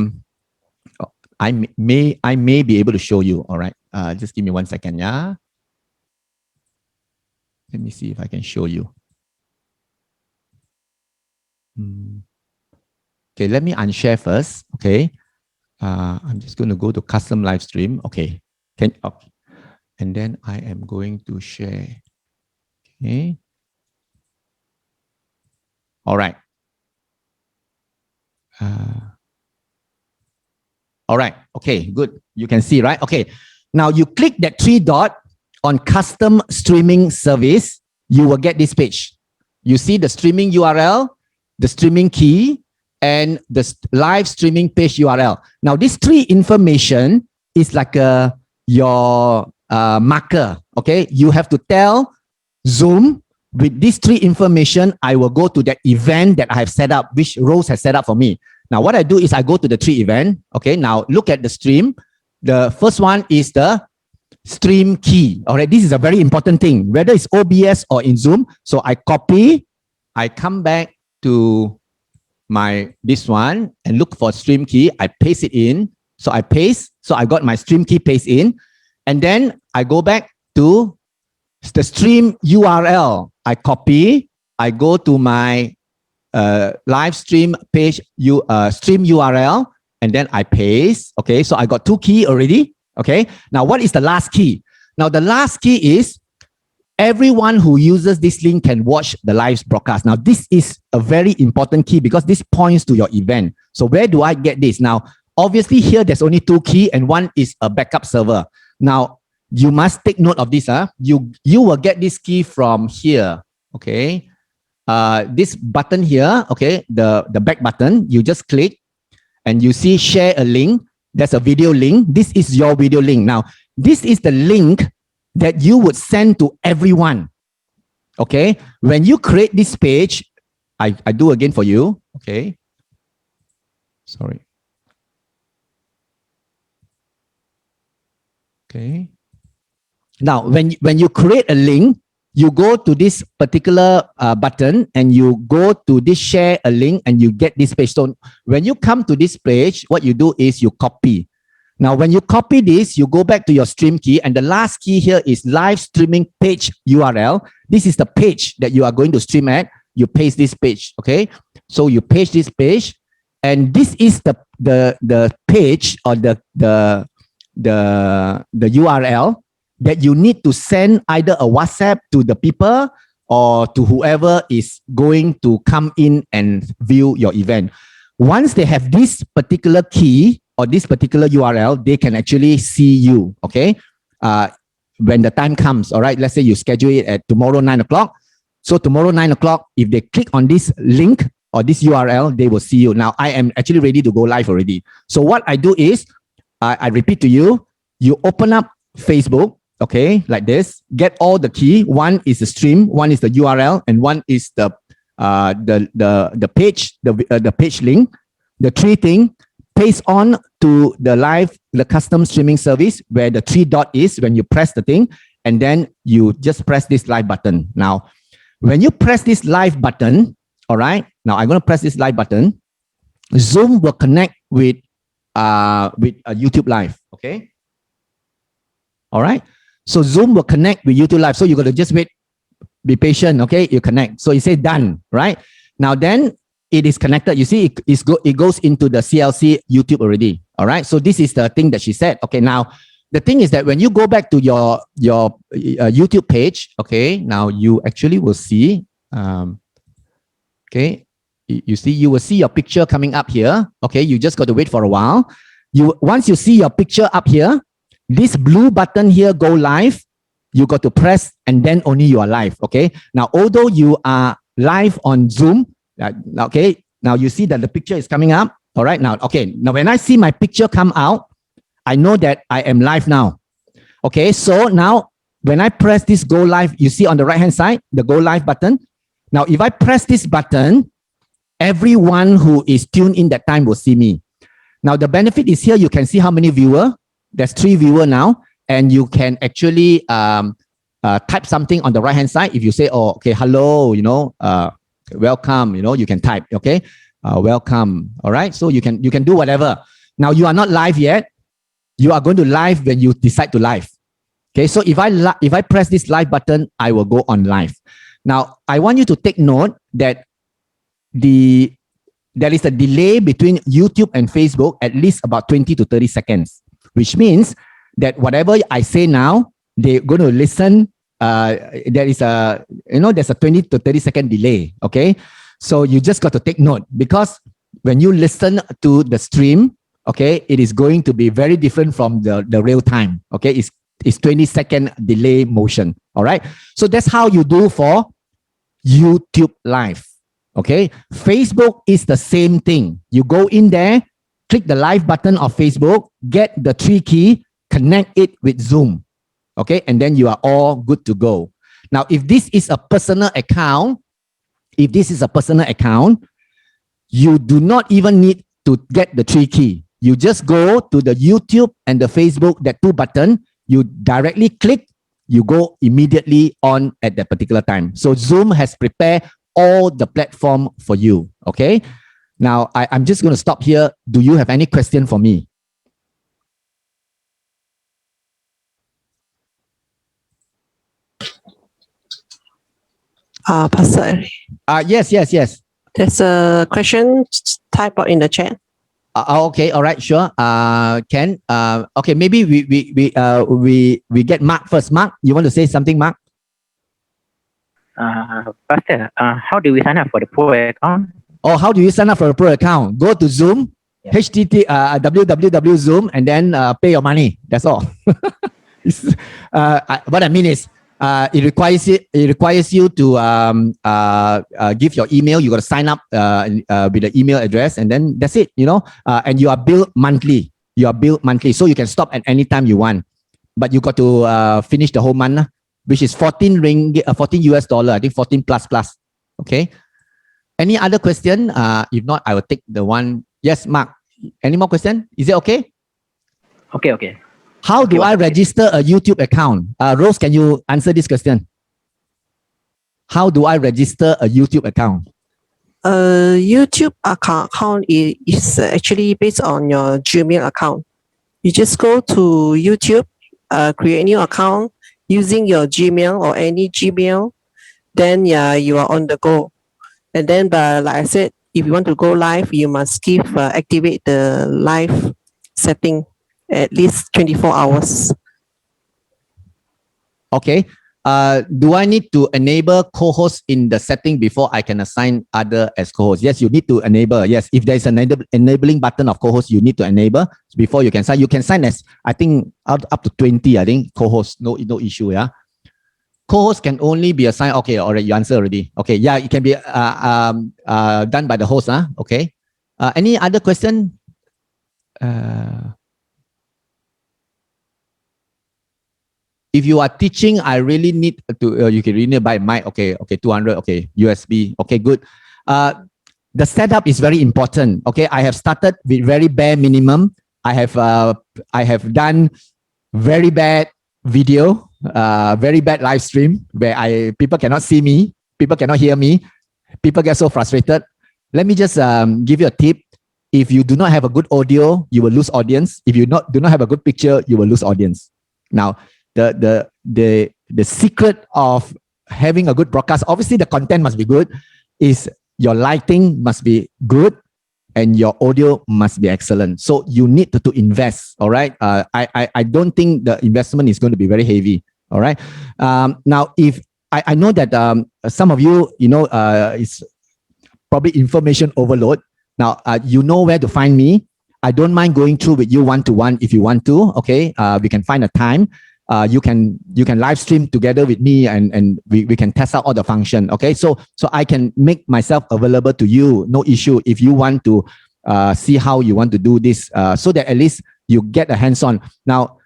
may be able to show you. All right. Just give me 1 second. Yeah. Let me see if I can show you. Okay, let me unshare first. Okay. I'm just going to go to custom live stream. Okay. Okay. and then I am going to share. Okay. All right. All right. Okay, good. You can see, right? Okay. Now you click that 3 dot on custom streaming service, you will get this page. You see the streaming URL, the streaming key, and the live streaming page URL. Now this 3 information is like your marker. Okay. You have to tell Zoom, with these 3 information, I will go to that event that I have set up, which Rose has set up for me. Now, what I do is I go to the 3 event. Okay, now look at the stream. The first one is the stream key. All right, this is a very important thing, whether it's OBS or in Zoom. So I copy, I come back to this one and look for stream key. I paste it in. So I paste. So I got my stream key paste in. And then I go back to the stream URL. I copy. I go to my live stream page, stream URL, and then I paste. Okay, so I got 2 key already. Okay, now what is the last key? Now the last key is everyone who uses this link can watch the live broadcast. Now this is a very important key because this points to your event. So where do I get this? Now, obviously here there's only 2 key and one is a backup server. Now you must take note of this. You will get this key from here. Okay. This button here, okay, the back button, you just click and you see share a link. That's a video link. This is your video link. Now, this is the link that you would send to everyone. Okay. When you create this page, I do again for you. Okay. Sorry. Okay. Now, when you create a link, you go to this particular button and you go to this share a link and you get this page. So when you come to this page, what you do is you copy. Now, when you copy this, you go back to your stream key and the last key here is live streaming page URL. This is the page that you are going to stream at. You paste this page, okay? So you paste this page and this is the page or the URL that you need to send either a WhatsApp to the people or to whoever is going to come in and view your event. Once they have this particular key or this particular URL, they can actually see you, okay? When the time comes, all right? Let's say you schedule it at tomorrow, 9 o'clock. So tomorrow, 9 o'clock, if they click on this link or this URL, they will see you. Now, I am actually ready to go live already. So what I do is, I repeat to you, you open up Facebook, okay, like this, get all the key. One is the stream, one is the URL, and one is the page, the page link. The 3 thing, paste on to the custom streaming service where the 3 dot is when you press the thing, and then you just press this live button. Now, when you press this live button, all right, now I'm going to press this live button. Zoom will connect with YouTube Live, okay? All right. So Zoom will connect with YouTube Live. So you're going to just wait, be patient, okay? You connect. So you say done, right? Now then it is connected. You see, it goes into the CLC YouTube already. All right. So this is the thing that she said. Okay. Now the thing is that when you go back to your YouTube page, okay, now you actually will see, okay, you will see your picture coming up here. Okay. You just got to wait for a while. Once you see your picture up here, this blue button here, go live, you got to press and then only you are live, okay? Now, although you are live on Zoom, okay, now you see that the picture is coming up, all right? Now, okay, now when I see my picture come out, I know that I am live now, okay? So now, when I press this go live, you see on the right-hand side, the go live button. Now, if I press this button, everyone who is tuned in that time will see me. Now, the benefit is here, you can see how many viewers. There's 3 viewers now, and you can actually type something on the right-hand side. If you say, oh, okay, hello, welcome, you can type, okay? Welcome, all right? So you can do whatever. Now, you are not live yet. You are going to live when you decide to live. Okay, so if I press this live button, I will go on live. Now, I want you to take note that there is a delay between YouTube and Facebook, at least about 20 to 30 seconds. Which means that whatever I say now, they're going to listen. There is a, there's a 20 to 30 second delay. Okay. So you just got to take note, because when you listen to the stream, okay, it is going to be very different from the real time. Okay. It's 20-second delay motion. All right. So that's how you do for YouTube Live. Okay. Facebook is the same thing. You go in there, click the live button of Facebook, get the 3 key, connect it with Zoom. Okay. And then you are all good to go. Now, if this is a personal account, you do not even need to get the 3 key. You just go to the YouTube and the Facebook, that 2 button, you directly click, you go immediately on at that particular time. So Zoom has prepared all the platform for you. Okay. Now, I'm just going to stop here. Do you have any question for me? Pastor, Yes. there's a question type out in the chat. Okay, all right, sure. Ken, okay, maybe we get Mark first. Mark, you want to say something, Mark? Pastor, how do we sign up for the pro account? Oh, how do you sign up for a pro account? Go to Zoom, Yeah. www Zoom, and then pay your money. That's all. What I mean is, it requires you to give your email. You got to sign up with the email address, and then that's it. And you are billed monthly. So you can stop at any time you want, but you got to finish the whole month, which is 14 US dollar. I think 14 plus. Okay. Any other question? If not, I will take the one. Yes, Mark. Any more question? Is it okay? Okay. How do I register a YouTube account? Rose, can you answer this question? How do I register a YouTube account? YouTube account is actually based on your Gmail account. You just go to YouTube, create a new account using your Gmail or any Gmail. Then you are on the go. And then, like I said, if you want to go live, you must activate the live setting at least 24 hours. Okay. Do I need to enable co-host in the setting before I can assign other as co-host? Yes, you need to enable. Yes, if there's an enabling button of co-host, you need to enable before you can sign. You can sign as, I think, up to 20, I think, co-host. No issue, yeah. Co-host can only be assigned. Okay, all right, you answered already. Okay, yeah, it can be done by the host. Okay. Any other question? If you are teaching, I really need to, you can really buy mic. Okay, 200. Okay, USB. Okay, good. The setup is very important. Okay, I have started with very bare minimum. I have done very bad video, very bad live stream where people cannot see me, people cannot hear me, people get so frustrated. Let me just give you a tip. If you do not have a good audio, you will lose audience. If you do not have a good picture, you will lose audience. Now, the secret of having a good broadcast, obviously the content must be good, is your lighting must be good and your audio must be excellent. So you need to invest. All right. I don't think the investment is going to be very heavy. All right. Now, if I know that some of you, it's probably information overload. Now, you know where to find me. I don't mind going through with you one-to-one if you want to. Okay. We can find a time. You can live stream together with me and we can test out all the function. Okay, so I can make myself available to you, no issue, if you want to see how you want to do this, so that at least you get a hands-on. Now,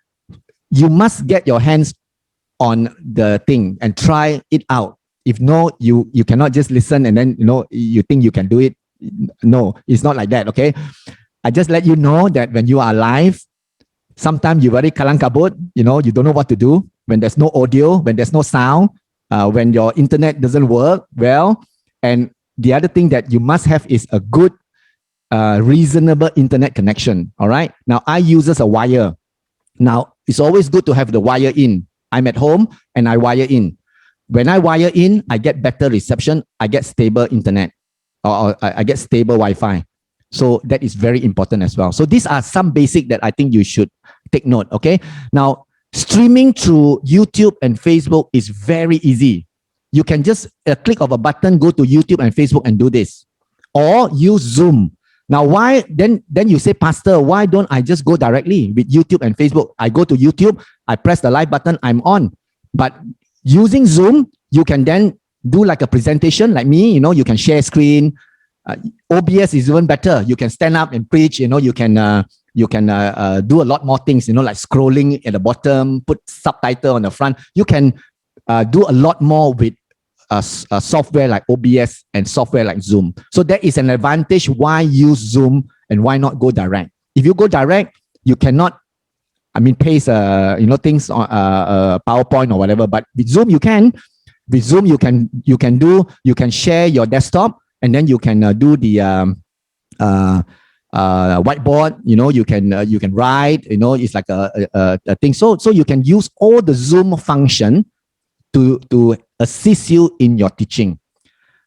you must get your hands on the thing and try it out. If no, you cannot just listen and then you think you can do it. No, it's not like that. Okay, I just let you know that when you are live, sometimes you're very kalang kabut, you don't know what to do when there's no audio, when there's no sound, when your internet doesn't work well. And the other thing that you must have is a good, reasonable internet connection. All right. Now, I use a wire. Now, it's always good to have the wire in. I'm at home and I wire in. When I wire in, I get better reception. I get stable internet, or I get stable Wi-Fi. So that is very important as well. So these are some basic that I think you should take note. Okay. Now, Streaming through YouTube and Facebook is very easy. You can just a click of a button, go to YouTube and Facebook and do this, or use Zoom. Now, why then you say, Pastor, why don't I just go directly with YouTube and Facebook? I go to YouTube, I press the live button, I'm on. But using Zoom, you can then do like a presentation like me, you know, you can share screen. OBS is even better. You can stand up and preach, you know, you can do a lot more things, you know, like scrolling at the bottom, put subtitle on the front. You can do a lot more with software like OBS and software like Zoom. So there is an advantage why use Zoom and why not go direct. If you go direct, you cannot, I mean, paste you know, things on PowerPoint or whatever. But with Zoom, you can. With Zoom, you can share your desktop, and then you can do the whiteboard. You know, you can write. You know, it's like a thing. So you can use all the Zoom function to assist you in your teaching.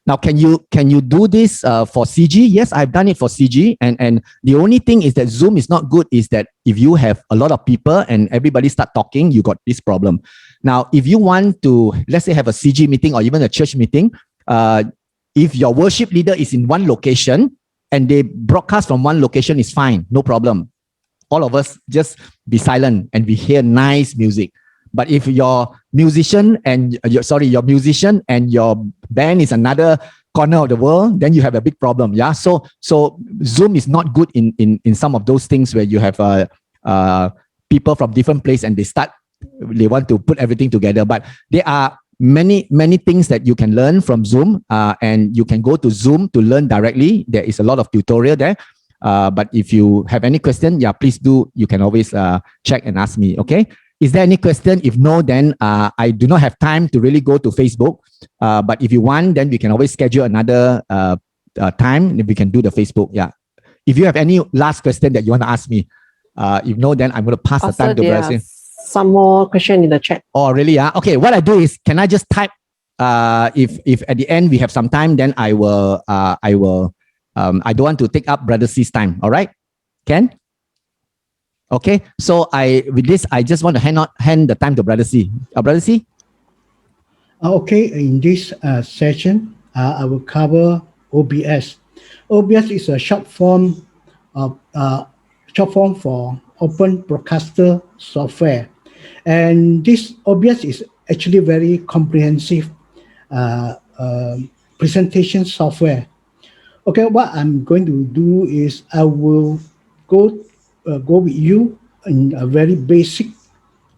Now, can you do this for CG? Yes, I've done it for CG. And the only thing is that Zoom is not good is that if you have a lot of people and everybody start talking, you got this problem. Now, if you want to, let's say, have a CG meeting or even a church meeting, if your worship leader is in one location and they broadcast from one location, is fine, no problem. All of us just be silent and we hear nice music. But if your musician and your musician and your band is another corner of the world, then you have a big problem. Yeah. So Zoom is not good in some of those things where you have people from different places and they want to put everything together. But there are many things that you can learn from Zoom, and you can go to Zoom to learn directly. There is a lot of tutorial there. But if you have any question, yeah, please do. You can always check and ask me. Okay. Is there any question? If no, then I do not have time to really go to Facebook. But if you want, then we can always schedule another time and we can do the Facebook. Yeah. If you have any last question that you want to ask me, if no, then I'm going to pass the time to Brazil. Some more question in the chat. Oh, really? Yeah. Okay. What I do is, can I just type? If at the end we have some time, then I will. I don't want to take up Brother C's time. All right? Ken? Okay, so with this, I just want to hand the time to Brother C. Brother C? Okay, in this session, I will cover OBS. OBS is a short form for Open Broadcaster Software, and this OBS is actually very comprehensive presentation software. Okay, what I'm going to do is I will go with you in a very basic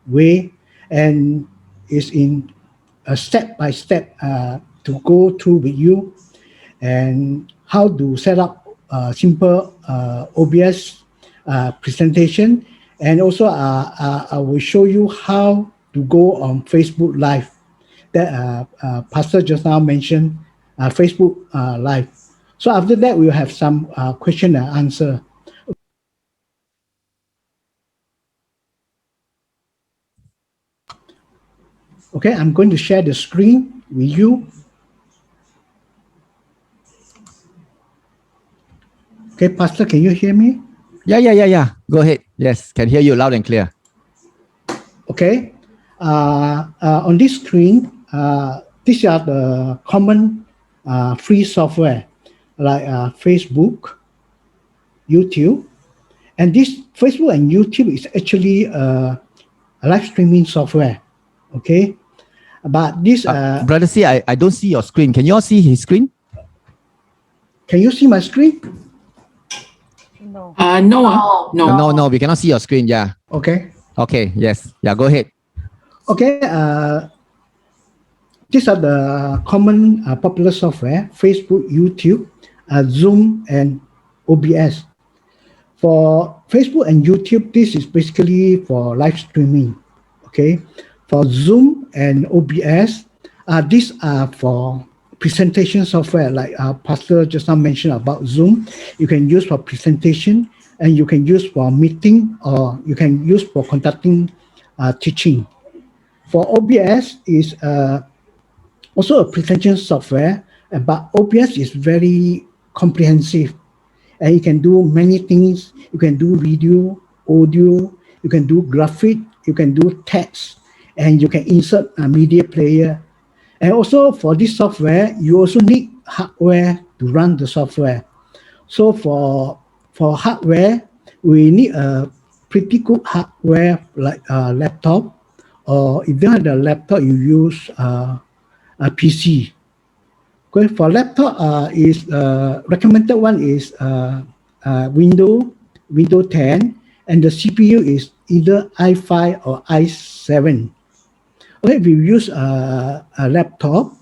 way, and is in a step-by-step to go through with you, and how to set up a simple OBS presentation, and also I will show you how to go on Facebook Live that Pastor just now mentioned, Facebook Live. So after that, we'll have some question and answer. Okay, I'm going to share the screen with you. Okay, Pastor, can you hear me? Yeah. Go ahead. Yes, can hear you loud and clear. Okay. On this screen, these are the common free software like Facebook, YouTube, and this Facebook and YouTube is actually a live streaming software. Okay, but this Brother C, I don't see your screen. Can you all see his screen? Can you see my screen? No. No, we cannot see your screen. Yeah. Okay. Okay. Yes. Yeah. Go ahead. Okay. These are the common popular software: Facebook, YouTube, Zoom, and OBS. For Facebook and YouTube, this is basically for live streaming. Okay. For Zoom and OBS, these are for presentation software, like Pastor just now mentioned about Zoom. You can use for presentation, and you can use for meeting, or you can use for conducting teaching. For OBS is also a presentation software, but OBS is very comprehensive, and you can do many things. You can do video, audio, you can do graphic, you can do text, and you can insert a media player. And also for this software, you also need hardware to run the software. So for hardware, we need a pretty good hardware like a laptop, or if you don't have the laptop, you use a PC. Okay, for laptop, is recommended one is Windows 10, and the CPU is either i5 or i7. Okay, if you use a laptop,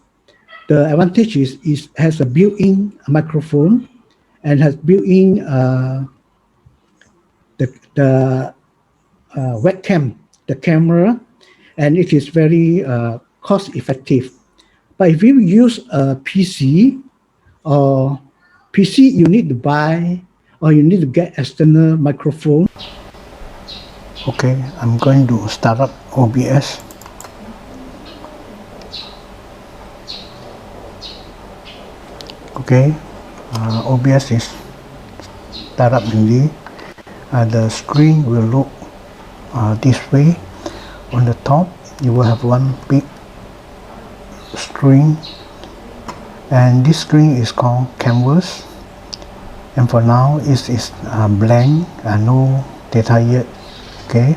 the advantage is has a built-in microphone and has built-in the webcam, the camera, and it is very cost effective. But if you use a PC, or PC, you need to buy or you need to get external microphone. Okay, I'm going to start up OBS. Okay, OBS is start up in the screen will look this way. On the top, you will have one big screen, and this screen is called canvas. And for now, it is blank, no data yet. Okay.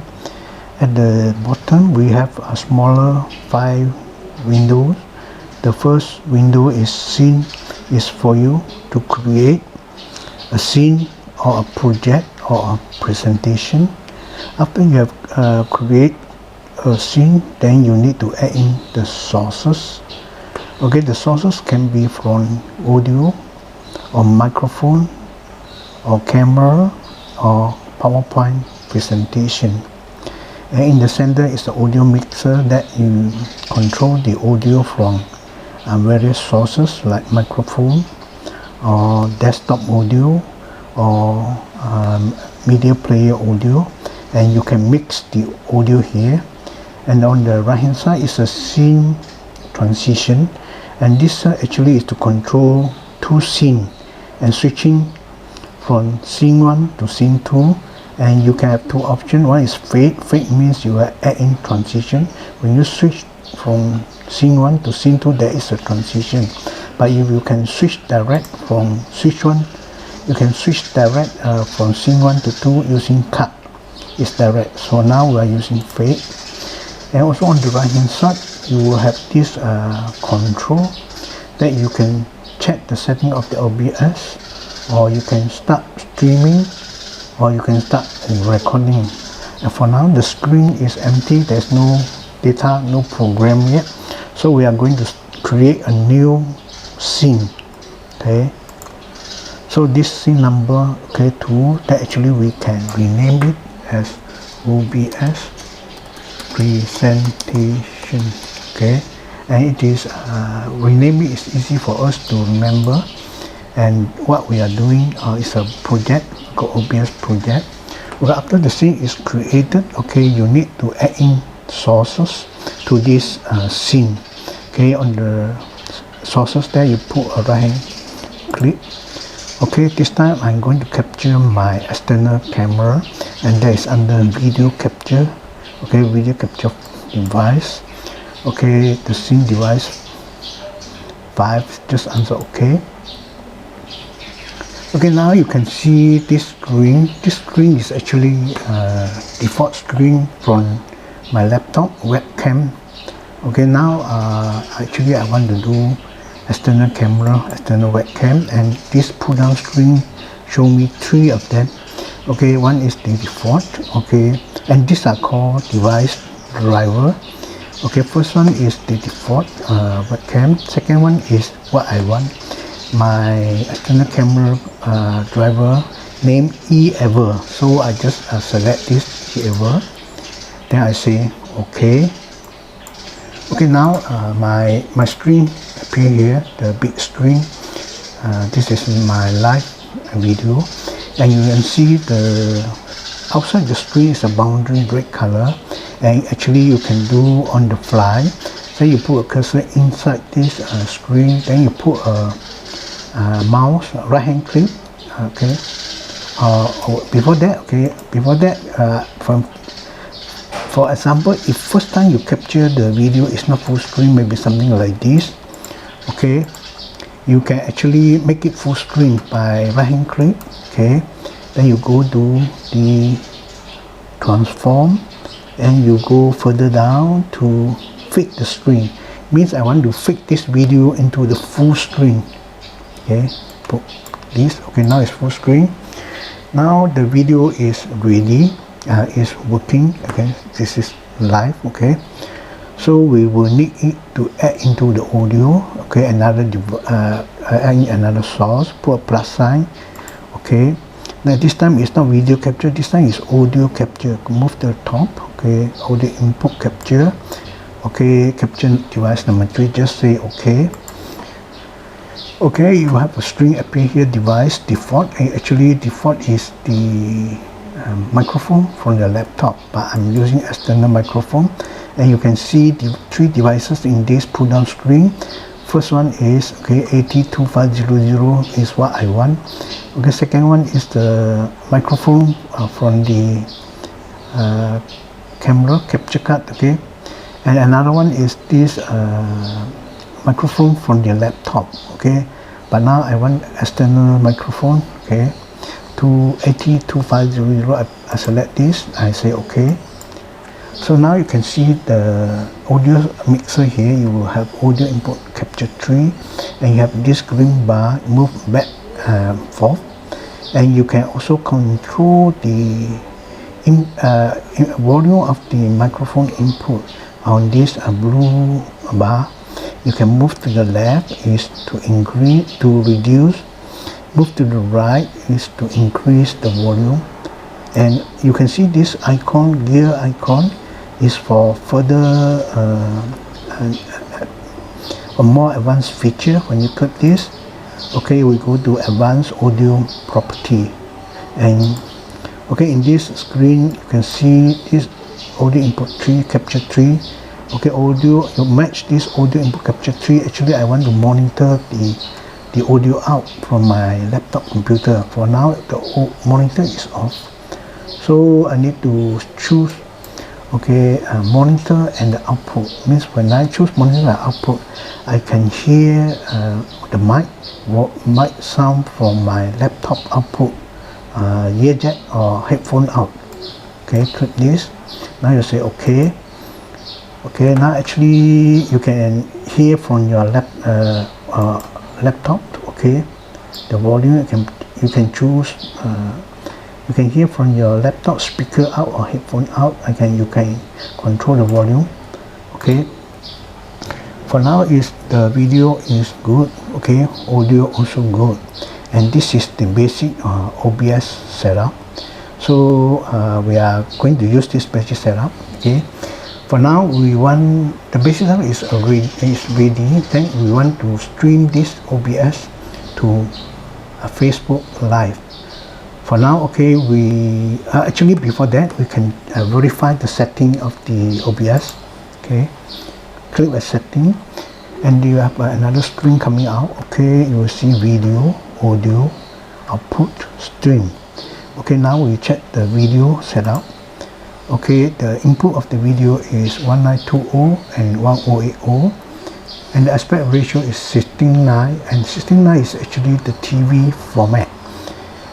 At the bottom, we have a smaller 5 windows. The first window is scene, is for you to create a scene or a project or a presentation. After you have create a scene, then you need to add in the sources. Okay, the sources can be from audio or microphone or camera or PowerPoint presentation. And in the center is the audio mixer that you control the audio from various sources like microphone or desktop audio or media player audio, and you can mix the audio here. And on the right hand side is a scene transition, and this actually is to control 2 scenes and switching from scene 1 to scene 2. And you can have 2 options. One is fade. Fade means you are adding transition. When you switch from scene 1 to scene 2, there is a transition. But if you can switch direct from switch 1, you can switch direct from scene 1 to 2 using cut. It's direct. So now we are using fade. And also on the right hand side, you will have this control that you can check the setting of the OBS, or you can start streaming, or you can start recording. And for now, the screen is empty. There's no data, no program yet. So we are going to create a new scene. Okay. So this scene number, okay, 2, that actually we can rename it as OBS presentation. Okay. And it is renaming is easy for us to remember. And what we are doing is a project called OBS project. Well, after the scene is created, okay, you need to add in sources to this scene. Okay, on the sources there, you put a right hand click. Okay, this time I'm going to capture my external camera, and that is under video capture. Okay, video capture device. Okay, the scene device 5, just answer okay. Okay, now you can see this screen. This screen is actually default screen from my laptop webcam. Okay, now actually I want to do external camera, external webcam, and this pull down screen show me 3 of them. Okay, one is the default. Okay, and these are called device driver. Okay, first one is the default webcam. Second one is what I want. My external camera driver name ever. So I just select this ever. Then I say okay. Okay, now my screen appear here, the big screen. This is my live video, and you can see the outside the screen is a boundary red color, and actually you can do on the fly. So you put a cursor inside this screen, then you put a mouse right hand click. Okay, before that, from For example, if first time you capture the video is not full screen, maybe something like this, okay, you can actually make it full screen by right hand click, okay, then you go to the transform and you go further down to fit the screen. Means I want to fit this video into the full screen, okay, put this, okay, now it's full screen. Now the video is ready, is working, okay, this is live, okay, so we will need it to add into the audio, okay, another source, put a plus sign, okay. Now this time it's not video capture, this time is audio capture. Move to the top, okay, audio input capture, okay, capture device number 3, just say okay. Okay, you have a string appear here, device default, and actually default is the microphone from the laptop, but I'm using external microphone, and you can see the 3 devices in this pull down screen. First one is, okay, 802500 is what I want. Okay, second one is the microphone from the camera capture card, okay, and another one is this microphone from the laptop, okay, but now I want external microphone, okay, to 802500. I select this, I say okay. So now you can see the audio mixer here. You will have audio input capture 3, and you have this green bar, move back forth, and you can also control the volume of the microphone input on this blue bar. You can move to the left is to increase, to reduce, move to the right is to increase the volume, and you can see this icon, gear icon, is for further a more advanced feature. When you click this, okay, we go to advanced audio property, and okay, in this screen you can see this audio input 3 capture 3, okay, audio, you match this audio input capture 3. Actually I want to monitor the audio out from my laptop computer. For now the monitor is off, so I need to choose, okay, monitor and the output. Means when I choose monitor and output, I can hear the mic sound from my laptop output, ear jack or headphone out. Okay, click this. Now you say okay. Okay, now actually you can hear from your laptop, okay, the volume you can choose. You can hear from your laptop speaker out or headphone out. You can control the volume. Okay. For now, the video is good. Okay, audio also good, and this is the basic OBS setup. So we are going to use this basic setup. Okay. For now, we want the basic setup is ready. Then we want to stream this OBS to Facebook Live. For now, okay, we actually before that we can verify the setting of the OBS. Okay, click the setting, and you have another screen coming out. Okay, you will see video, audio, output, stream. Okay, now we check the video setup. Okay, the input of the video is 1920 and 1080, and the aspect ratio is 16:9, and 16:9 is actually the TV format.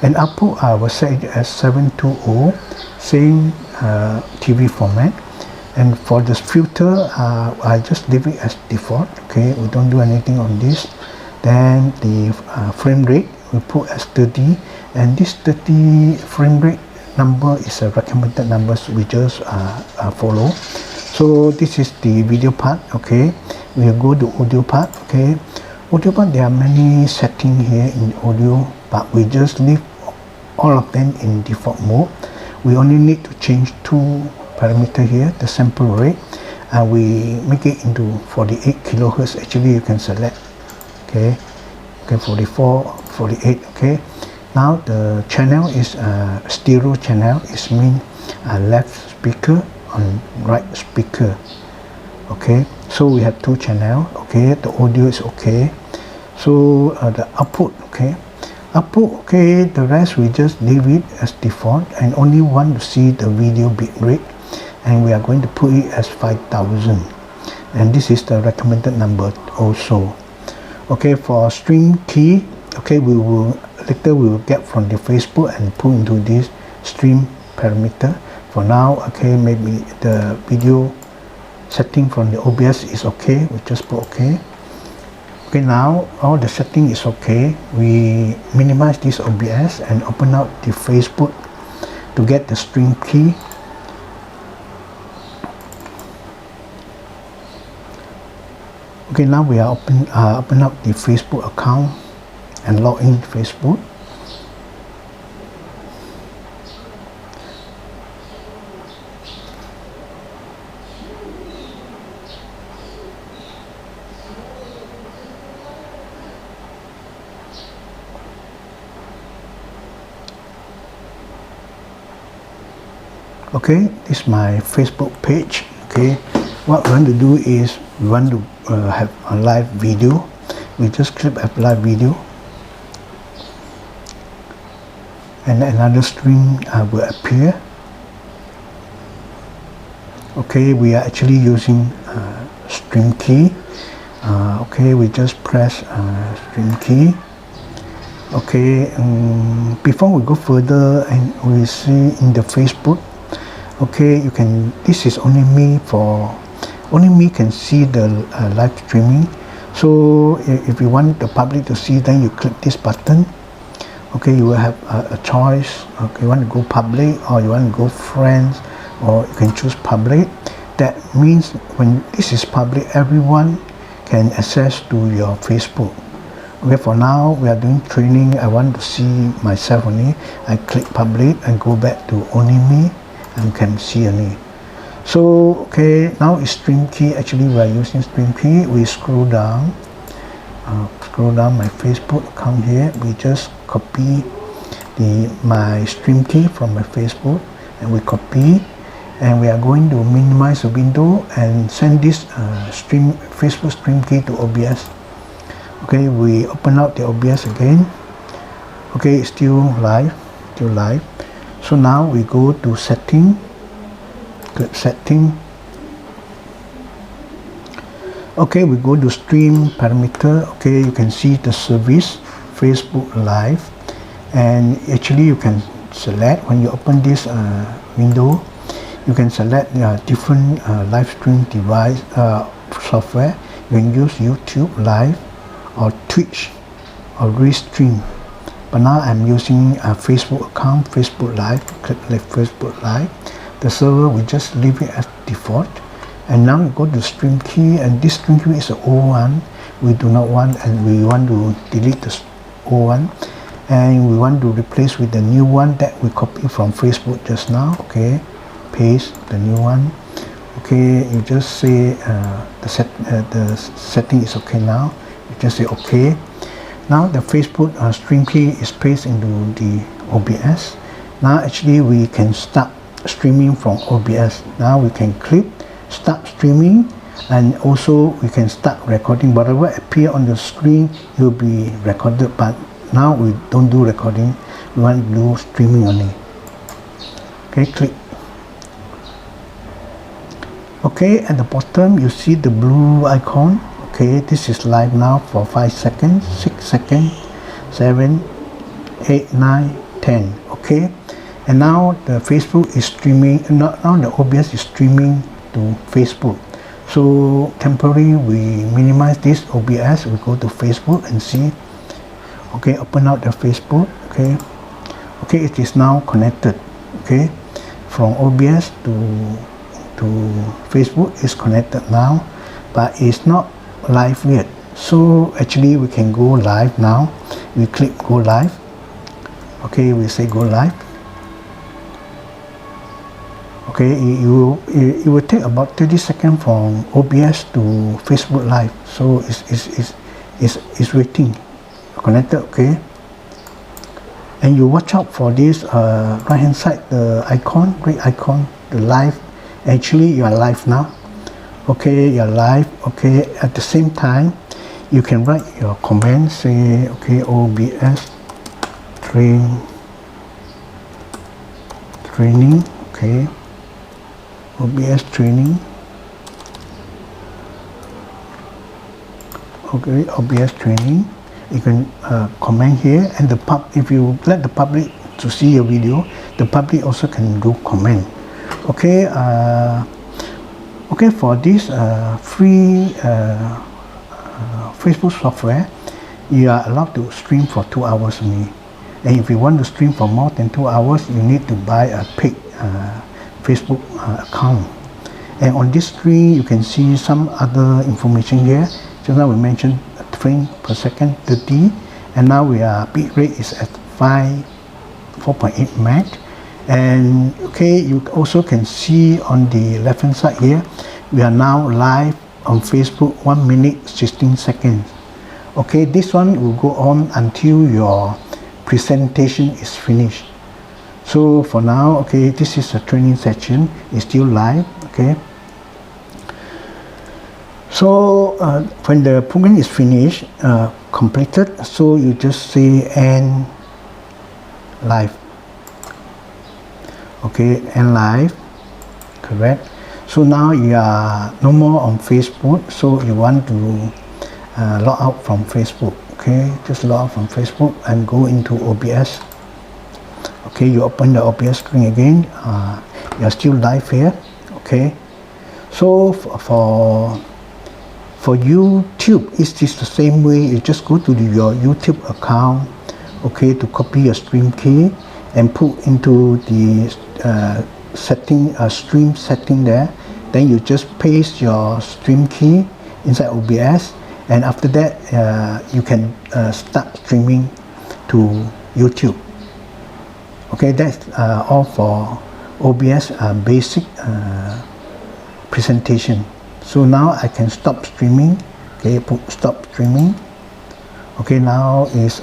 And output I will set it as 720, same TV format. And for the filter, I just leave it as default. Okay, we don't do anything on this. Then the frame rate we put as 30, and this 30 frame rate number is a recommended numbers we just follow. So this is the video part. Okay, we will go to audio part. Okay, audio part, there are many settings here in audio, but we just leave all of them in default mode. We only need to change 2 parameters here, the sample rate, and we make it into 48 kilohertz. Actually you can select, okay, 44, 48. Okay, now the channel is stereo channel. It means left speaker on right speaker. Okay, so we have 2 channels. Okay, the audio is okay. So the output, okay, okay, the rest we just leave it as default, and only want to see the video bit rate and we are going to put it as 5,000, and this is the recommended number also. Okay, for stream key, okay, we will get from the Facebook and put into this stream parameter. For now, okay, maybe the video setting from the OBS is okay, we just put okay. Okay, now all the setting is okay. We minimize this OBS and open up the Facebook to get the stream key. Okay, now we are open up the Facebook account and log in Facebook. Okay, this is my Facebook page. Okay, what we want to do is we want to have a live video. We just click a live video, and another stream will appear. Okay, we are actually using stream key. Okay, we just press stream key. Okay, before we go further, and we see in the Facebook, okay, you can, this is only me can see the live streaming. So if you want the public to see, then you click this button. Okay, you will have a choice. Okay, you want to go public, or you want to go friends, or you can choose public. That means when this is public, everyone can access to your Facebook. Okay, for now we are doing training. I want to see myself only. I click public and go back to only me and can see only. So okay, now is stream key. Actually, we are using stream key. We scroll down my Facebook account here. We just copy my stream key from my Facebook, and we copy, and we are going to minimize the window and send this Facebook stream key to OBS. Okay, we open up the OBS again. Okay, it's still live. So now we go to setting. Click setting. Okay, we go to stream parameter. Okay, you can see the service Facebook Live, and actually you can select, when you open this window, you can select different live stream device software. You can use YouTube Live or Twitch or Restream. But now I'm using a Facebook account, Facebook Live. Click Facebook Live. The server, we just leave it as default. And now we go to stream key, and this stream key is the old one. We do not want, and we want to delete the old one, and we want to replace with the new one that we copied from Facebook just now. Okay, paste the new one. Okay, you just say the setting is okay now. You just say okay. Now the Facebook stream key is pasted into the OBS. Now actually we can start streaming from OBS. Now we can click start streaming, and also we can start recording. Whatever appear on the screen will be recorded, but now we don't do recording. We want to do streaming only. Okay, click. Okay, at the bottom you see the blue icon. Okay, this is live now for 5 seconds, 6 seconds, 7, 8, 9, 10. Okay, and now the Facebook is streaming. Now the OBS is streaming to Facebook. So temporarily we minimize this OBS. We go to Facebook and see. Okay, open out the Facebook. Okay, it is now connected. Okay, from OBS to Facebook is connected now, but it's not live yet. So actually we can go live now. We click go live. Okay, we say go live. Okay, it will take about 30 seconds from OBS to Facebook Live. So it's waiting, connected. Okay, and you watch out for this right hand side, the icon, red icon, the live. Actually you are live now. Okay, you're live. Okay, at the same time you can write your comment, say okay, OBS training. Okay, OBS training. Okay, OBS training. You can comment here, and if you let the public to see your video, the public also can do comment. Okay. Okay, for this free Facebook software, you are allowed to stream for 2 hours only. And if you want to stream for more than 2 hours, you need to buy a paid Facebook account. And on this screen, you can see some other information here. Just now we mentioned frame per second 30, and now bit rate is at 4.8 meg. And okay, you also can see on the left hand side here, we are now live on Facebook 1 minute 16 seconds. Okay, this one will go on until your presentation is finished. So for now, okay, this is a training session, it's still live. Okay, so when the program is finished, completed, so you just say end live. Okay, end live, correct. So now you are no more on Facebook, so you want to log out from Facebook. Okay, just log out from Facebook and go into OBS. Okay, you open the OBS screen again. You are still live here. Okay, so for YouTube, it's just the same way. You just go to your YouTube account, okay, to copy your stream key and put into the stream setting there. Then you just paste your stream key inside OBS, and after that you can start streaming to YouTube. Okay, that's all for OBS basic presentation. So now I can stop streaming. Okay, put stop streaming. Okay, now is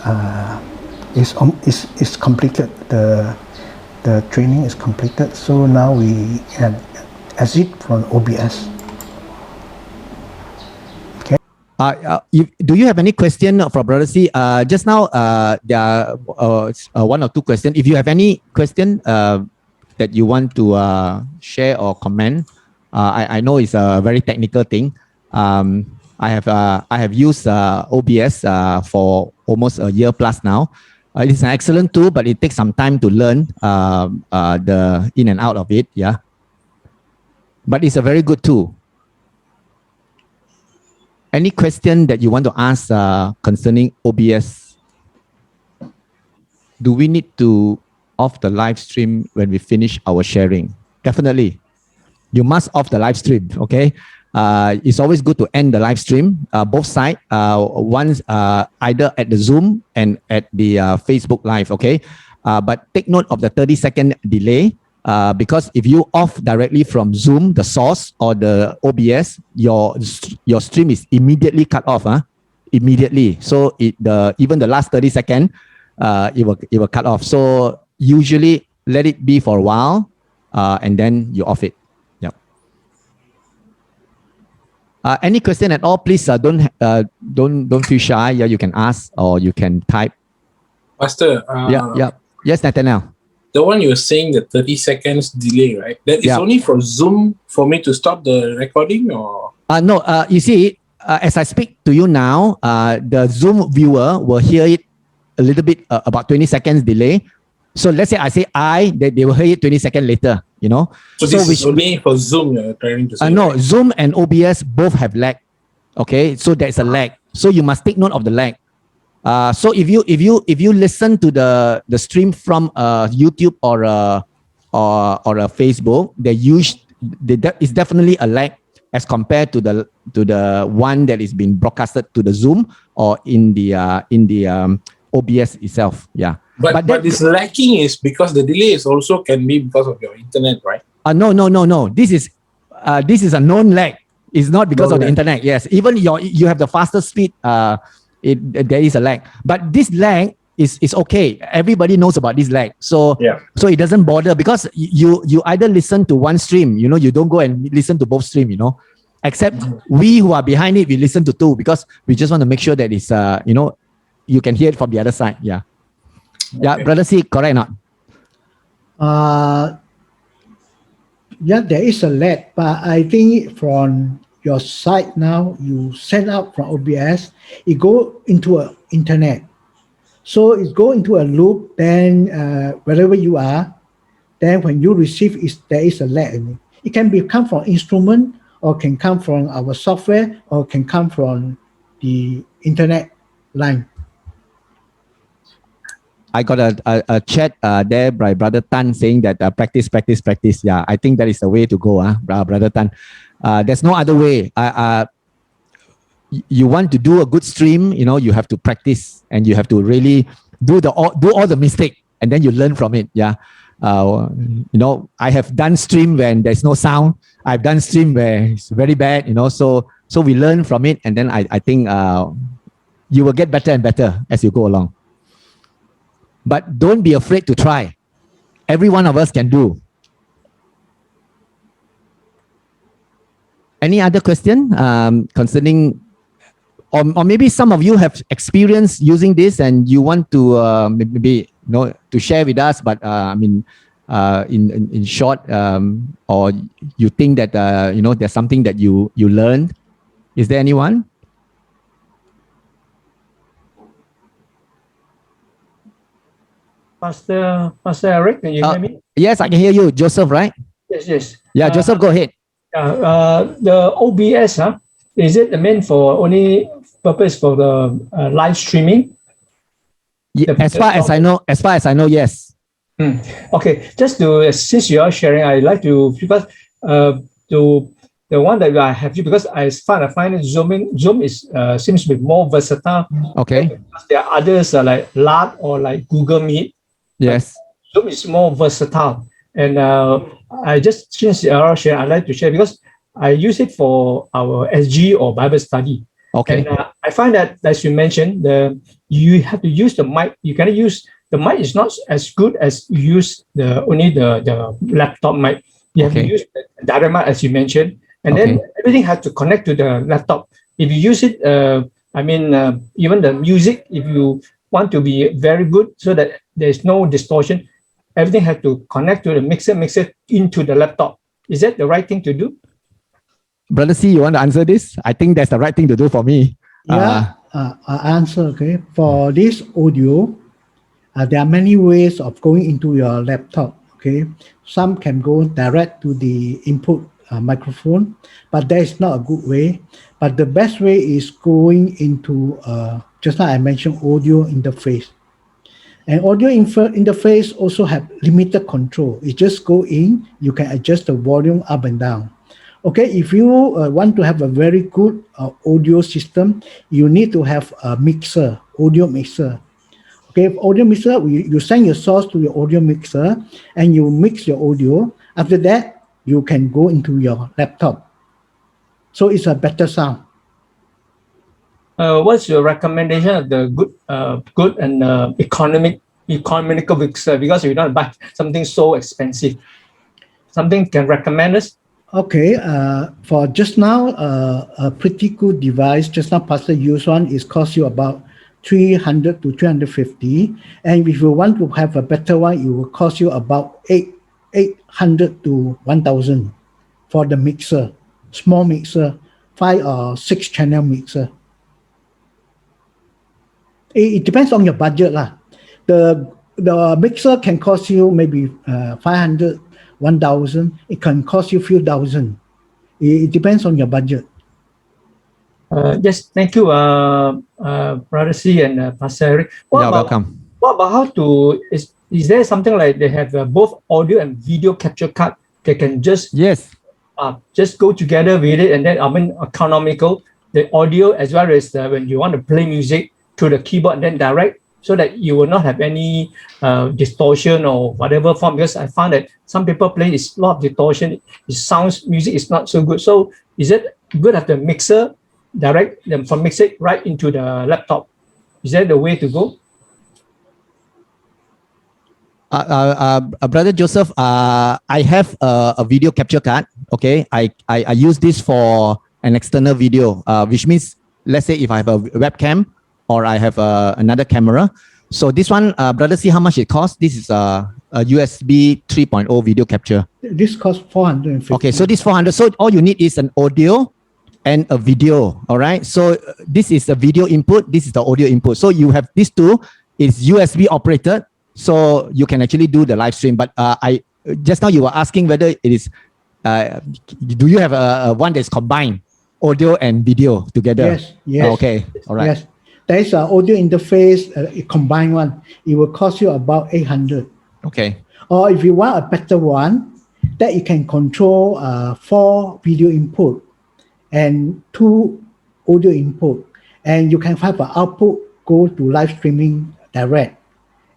completed. The training is completed. So now we exit from OBS. Okay. Do you have any question for Brother C? Just now, there are one or two questions. If you have any question that you want to share or comment, I know it's a very technical thing. I have used OBS for almost a year plus now. It's an excellent tool, but it takes some time to learn the in and out of it. Yeah, but it's a very good tool. Any question that you want to ask concerning OBS? Do we need to off the live stream when we finish our sharing? Definitely. You must off the live stream, okay? It's always good to end the live stream, both sides, once either at the Zoom and at the Facebook Live, okay? But take note of the 30-second delay, because if you off directly from Zoom, the source or the OBS, your stream is immediately cut off, immediately. So even the last 30 seconds, it will cut off. So usually let it be for a while, and then you off it. Any question at all, please don't feel shy. Yeah, you can ask or you can type. Pastor. Yes, Nathaniel. The one you were saying, the 30 seconds delay, right? That is only for Zoom for me to stop the recording, or? No, you see, as I speak to you now, the Zoom viewer will hear it a little bit about 20 seconds delay. So let's say I say they will hear it 20 seconds later, you know. So this is only for Zoom you're trying to say? No, right? Zoom and OBS both have lag. Okay, so there's a lag. So you must take note of the lag. So if you listen to the stream from YouTube or a Facebook, there is definitely a lag as compared to the one that is being broadcasted to the Zoom or in the OBS itself. Yeah. But this lacking is because the delay is also can be because of your internet, right? No. This is a known lag. It's not because of the internet. Yes, even you have the faster speed. There is a lag, but this lag is okay. Everybody knows about this lag, so it doesn't bother, because you either listen to one stream, you know, you don't go and listen to both stream, you know. Except we who are behind it, we listen to two, because we just want to make sure that it's you know, you can hear it from the other side. Yeah. Yeah, Brother C, correct or not? Yeah, there is a lag, but I think from your side now, you send out from OBS, it go into a internet. So it go into a loop, then wherever you are, then when you receive is there is a lag in it. It can be come from instrument or can come from our software or can come from the internet line. I got a chat there by Brother Tan saying that practice, practice, practice. Yeah, I think that is the way to go, Brother Tan. There's no other way. You want to do a good stream, you know, you have to practice and you have to really do all the mistake and then you learn from it. Yeah. You know, I have done stream when there's no sound. I've done stream where it's very bad, you know, so we learn from it. And then I think you will get better and better as you go along. But don't be afraid to try. Every one of us can do. Any other question concerning, or maybe some of you have experience using this and you want to maybe to share with us, but I mean, in short, or you think that there's something that you learned. Is there anyone? Pastor Eric, can you hear me? Yes, I can hear you. Joseph, right? Yes. Yeah, Joseph, go ahead. The OBS, is it meant for only purpose for the live streaming? Yeah, as far as I know, yes. Okay, just to since you are sharing, I like to because the one that I have because I find Zoom is seems to be more versatile. Okay. There are others like LAT or like Google Meet. Yes. Zoom is more versatile, and I just since you are sharing, I like to share because I use it for our SG or Bible study. Okay. And I find that, as you mentioned, you have to use the mic. You cannot use the mic is not as good as you use only the laptop mic. You have to use the direct mic, as you mentioned, and then everything has to connect to the laptop. If you use it, even the music, if you want to be very good, so that there's no distortion, everything has to connect to the mixer into the laptop. Is that the right thing to do? Brother C, you want to answer this? I think that's the right thing to do for me. Yeah, I answer, okay. For this audio, there are many ways of going into your laptop, okay. Some can go direct to the input microphone, but that is not a good way. But the best way is going into, just like I mentioned, audio interface. And audio interface also have limited control. It just go in, you can adjust the volume up and down. Okay, if you want to have a very good audio system, you need to have a mixer, audio mixer. Okay, audio mixer, you send your source to your audio mixer and you mix your audio. After that, you can go into your laptop. So it's a better sound. What's your recommendation of the good and economical mixer? Because we don't buy something so expensive. Something can recommend us? Okay, for just now, a pretty good device, just now Pastor used one, is cost you about 300 to 350. And if you want to have a better one, it will cost you about 800 to 1,000 for the mixer, small mixer, 5 or 6 channel mixer. It depends on your budget lah. The mixer can cost you maybe 500, 1,000. It can cost you a few thousand. It depends on your budget. Yes, thank you, Brother C and Pastor Eric. Welcome. What about how to, is there something like they have both audio and video capture card? They can just go together with it, and then economical, the audio as well as when you want to play music to the keyboard and then direct, so that you will not have any distortion or whatever form, because I found that some people play is a lot of distortion. It sounds, music is not so good. So is it good at the mixer, direct them from mixer right into the laptop? Is that the way to go? Brother Joseph, I have a video capture card. Okay, I use this for an external video, which means, let's say if I have a webcam or I have another camera. So this one, brother, see how much it costs. This is a USB 3.0 video capture? This costs 450. Okay, so this 400. So all you need is an audio and a video. All right. So this is the video input. This is the audio input. So you have these two. It's USB operated, so you can actually do the live stream. But I just now you were asking whether it is. Do you have a one that's combined audio and video together? Yes. Yes. Okay. All right. Yes. There is an audio interface, a combined one. It will cost you about 800. Okay. Or if you want a better one, that you can control 4 video input and 2 audio input, and you can have an output go to live streaming direct.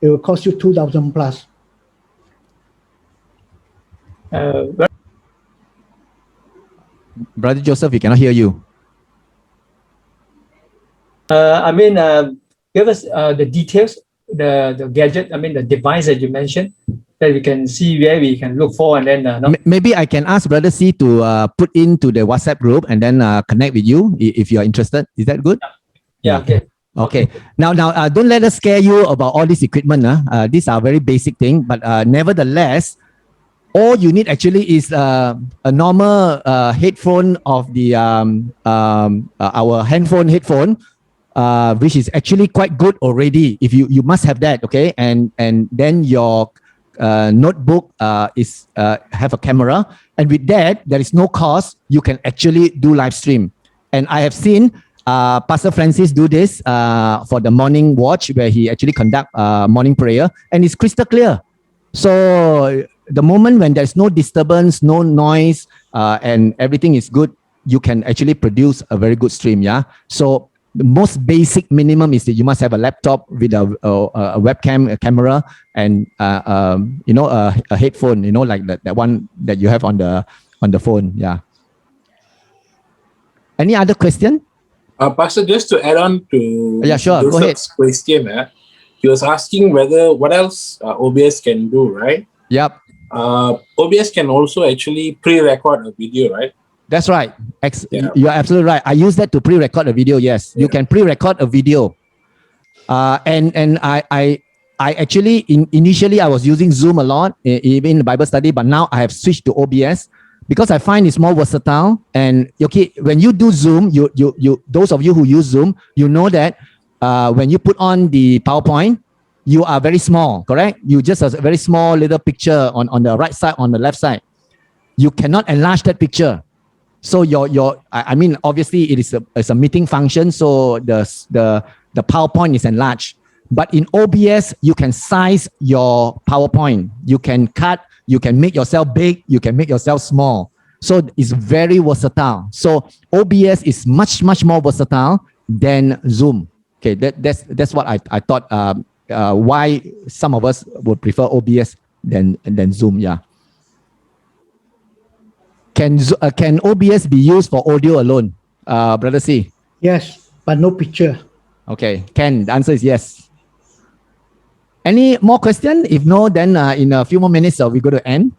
It will cost you 2,000 plus. Brother Joseph, we cannot hear you. Give us the details, the gadget, the device that you mentioned, that we can see where we can look for, and then maybe I can ask Brother C to put into the WhatsApp group and then connect with you if you are interested. Is that good? Yeah. Okay. Now, don't let us scare you about all this equipment. These are very basic things, but nevertheless, all you need actually is a normal headphone of the our handphone headphone, which is actually quite good already. If you must have that, okay, and then your notebook is have a camera, and with that there is no cost. You can actually do live stream, and I have seen Pastor Francis do this for the morning watch, where he actually conduct morning prayer, and it's crystal clear. So the moment when there's no disturbance, no noise, and everything is good, you can actually produce a very good stream. Yeah. So the most basic minimum is that you must have a laptop with a webcam, a camera, and a headphone. Like that one that you have on the phone. Yeah. Any other question? Pastor, just to add on to sure. Go ahead. Question, he was asking what else OBS can do, right? Yep. OBS can also actually pre-record a video, right? That's right. Yeah. You are absolutely right. I use that to pre-record a video. Yes, you can pre-record a video. And I actually initially I was using Zoom a lot, even in the Bible study, but now I have switched to OBS because I find it's more versatile. And okay, when you do Zoom, you those of you who use Zoom, you know that when you put on the PowerPoint, you are very small, correct? You just have a very small little picture on the right side, on the left side. You cannot enlarge that picture. So obviously it is a meeting function, so the PowerPoint is enlarged. But in OBS, you can size your PowerPoint. You can cut, you can make yourself big, you can make yourself small. So it's very versatile. So OBS is much more versatile than Zoom. Okay, that's what I thought. Why some of us would prefer OBS than Zoom. Yeah. Can OBS be used for audio alone, Brother C? Yes, but no picture. Okay, the answer is yes. Any more question? If no, then in a few more minutes we're going to end.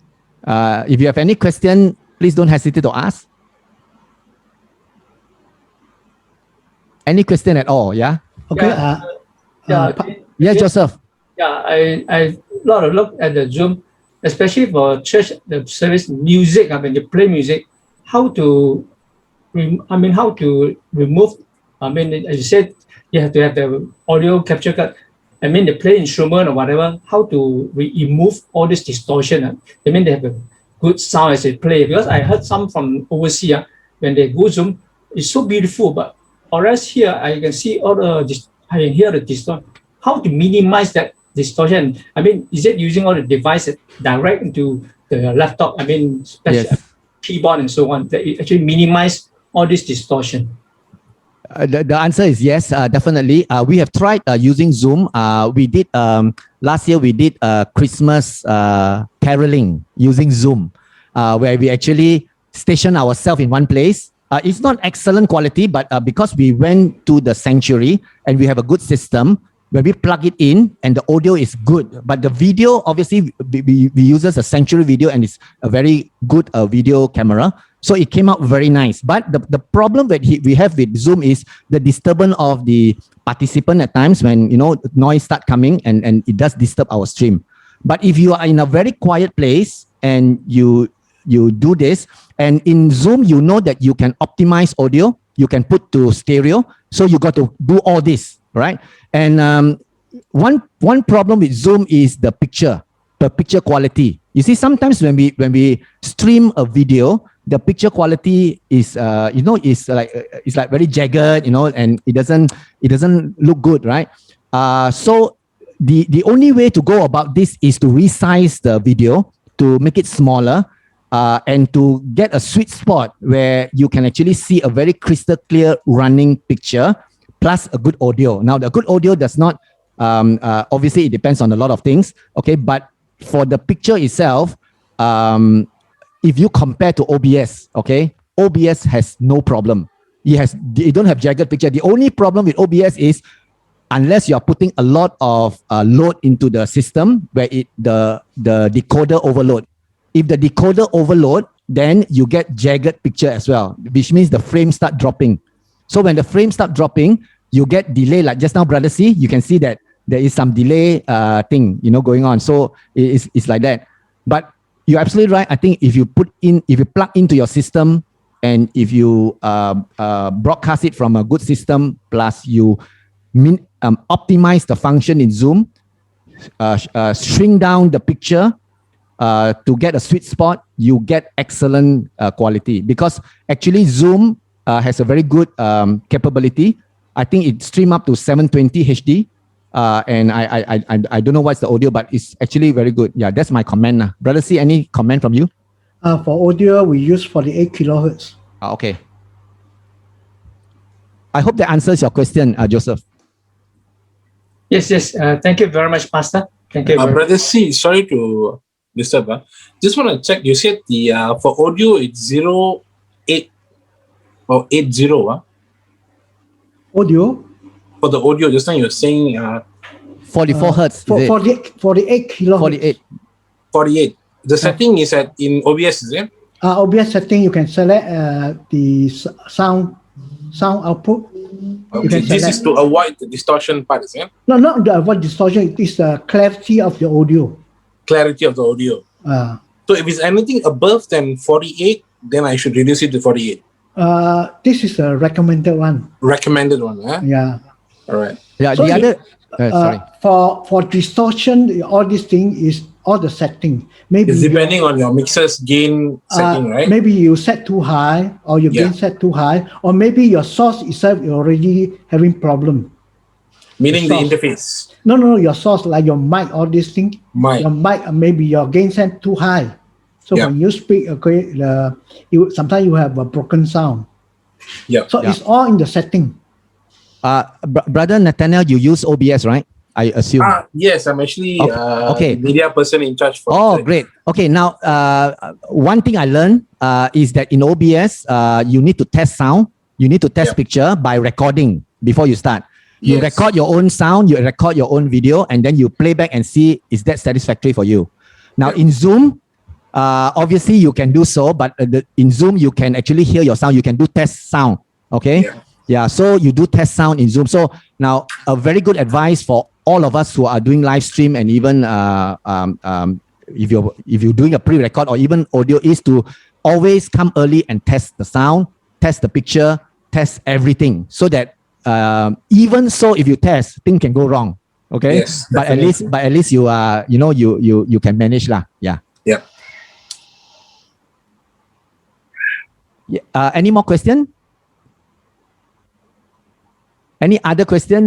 If you have any question, please don't hesitate to ask. Any question at all? Yeah. Okay. Yes, Joseph. Yeah, I look at the Zoom, especially for church, the service music. When you play music, how to remove. As you said, you have to have the audio capture card. They play instrument or whatever. How to remove all this distortion? They have a good sound as they play. Because I heard some from overseas when they go Zoom, it's so beautiful. But whereas here I can see all I can hear the distortion. How to minimize that distortion? Is it using all the devices direct into the laptop? Keyboard and so on, that it actually minimize all this distortion. The answer is yes, definitely. We have tried using Zoom. We did last year. We did Christmas caroling using Zoom, where we actually station ourselves in one place. It's not excellent quality, but because we went to the sanctuary and we have a good system, when we plug it in and the audio is good, but the video, obviously we use a sanctuary video and it's a very good video camera. So it came out very nice. But the problem that we have with Zoom is the disturbance of the participant at times when, noise start coming and it does disturb our stream. But if you are in a very quiet place and you do this, and in Zoom, you know that you can optimize audio, you can put to stereo. So you got to do all this, right? And one problem with Zoom is the picture quality. You see, sometimes when we stream a video, the picture quality is is like very jagged, and it doesn't look good, right? So the only way to go about this is to resize the video to make it smaller, and to get a sweet spot where you can actually see a very crystal clear running picture plus a good audio. Now, the good audio does not, obviously it depends on a lot of things, okay? But for the picture itself, if you compare to OBS, okay, OBS has no problem. It don't have jagged picture. The only problem with OBS is unless you are putting a lot of load into the system where the decoder overload. If the decoder overload, then you get jagged picture as well, which means the frames start dropping. So when the frames start dropping, you get delay. Like just now, Brother C, you can see that there is some delay thing, going on. So it's like that. But you're absolutely right. I think if you plug into your system, and if you broadcast it from a good system, plus you optimize the function in Zoom, shrink down the picture to get a sweet spot, you get excellent quality. Because actually Zoom has a very good capability. I think it stream up to 720 HD. And I don't know what's the audio, but it's actually very good. Yeah, that's my comment. Brother C, any comment from you? For audio, we use 48 kilohertz. Okay. I hope that answers your question, Joseph. Yes. Thank you very much, Pastor. Thank you. Brother C, sorry to disturb. Just want to check. You said the for audio it's 08 or 80. Audio? For the audio, just now you were saying 44 hertz. 48 kilohertz. 48. The setting is in OBS, is it? OBS setting, you can select the sound output. Okay, this is to avoid the distortion part, is it? No, not to avoid distortion. It is the clarity of the audio. Clarity of the audio. So if it's anything above than 48, then I should reduce it to 48. This is a recommended one. Recommended one, huh? Yeah. All right. Yeah. So the other. Sorry. For distortion, all these things is all the setting. Maybe it's depending on your mixer's gain setting, right? Maybe you set too high, or your gain set too high, or maybe your source itself is already having problem. Meaning the interface. No, your source, like your mic, all these things. Your mic, maybe your gain set too high. So when you speak, okay, sometimes you have a broken sound. Yeah. So it's all in the setting. Brother Nathaniel, you use OBS, right? I assume. Yes, I'm actually media person in charge for. Oh, great. Okay, now one thing I learned is that in OBS, you need to test sound, you need to test picture by recording before you start. You record your own sound, you record your own video, and then you play back and see is that satisfactory for you. Now in Zoom, obviously you can do so, but in Zoom you can actually hear your sound. You can do test sound. Okay. Yeah, so you do test sound in Zoom. So now a very good advice for all of us who are doing live stream, and even if you're doing a pre-record or even audio, is to always come early and test the sound, test the picture, test everything, so that even so if you test, things can go wrong. Okay. Yes, but at least you are you can manage lah. Yeah. Yeah. Any more question? Any other question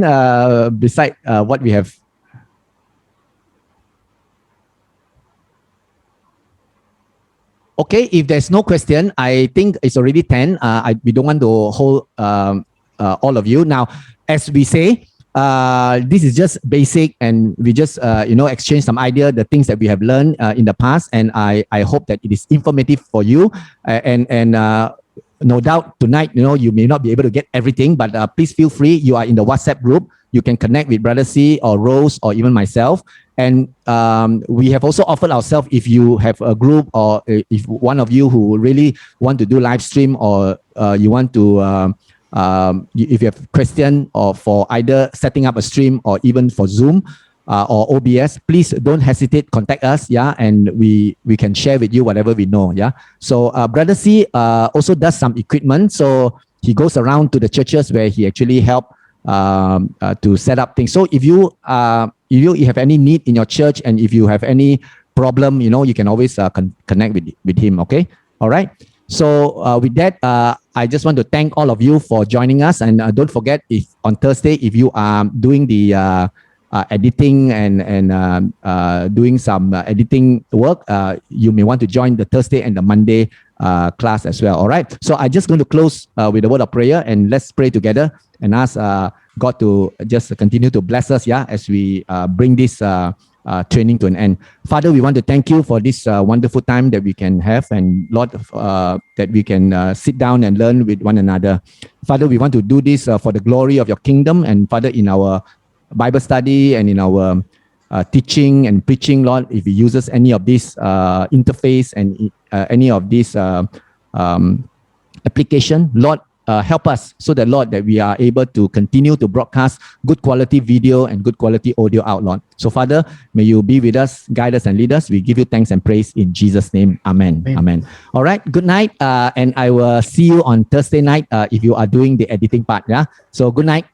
beside what we have? Okay, if there's no question, I think it's already 10. We don't want to hold all of you. Now, as we say, this is just basic, and we just exchange some idea, the things that we have learned in the past, and I hope that it is informative for you, and no doubt tonight, you may not be able to get everything, but please feel free. You are in the WhatsApp group. You can connect with Brother C or Rose or even myself. And we have also offered ourselves, if you have a group, or if one of you who really want to do live stream, or you want to, if you have question or for either setting up a stream or even for Zoom, or OBS, please don't hesitate, contact us, yeah, and we can share with you whatever we know, yeah. So Brother C also does some equipment, so he goes around to the churches where he actually help to set up things. So if you have any need in your church, and if you have any problem, you can always connect with him. Okay, all right. So with that, I just want to thank all of you for joining us, and don't forget, if on Thursday, if you are doing the editing and doing some editing work, you may want to join the Thursday and the Monday class as well. All right. So I'm just going to close with a word of prayer, and let's pray together and ask God to just continue to bless us, yeah, as we bring this training to an end. Father, we want to thank you for this wonderful time that we can have, and Lord, that we can sit down and learn with one another. Father, we want to do this for the glory of your kingdom, and Father, in our Bible study and in our teaching and preaching, Lord, if He uses any of this interface and any of this application, Lord, help us so that, Lord, that we are able to continue to broadcast good quality video and good quality audio out, Lord. So, Father, may you be with us, guide us, and lead us. We give you thanks and praise in Jesus' name. Amen. Amen. Amen. All right. Good night. And I will see you on Thursday night if you are doing the editing part. Yeah. So, good night.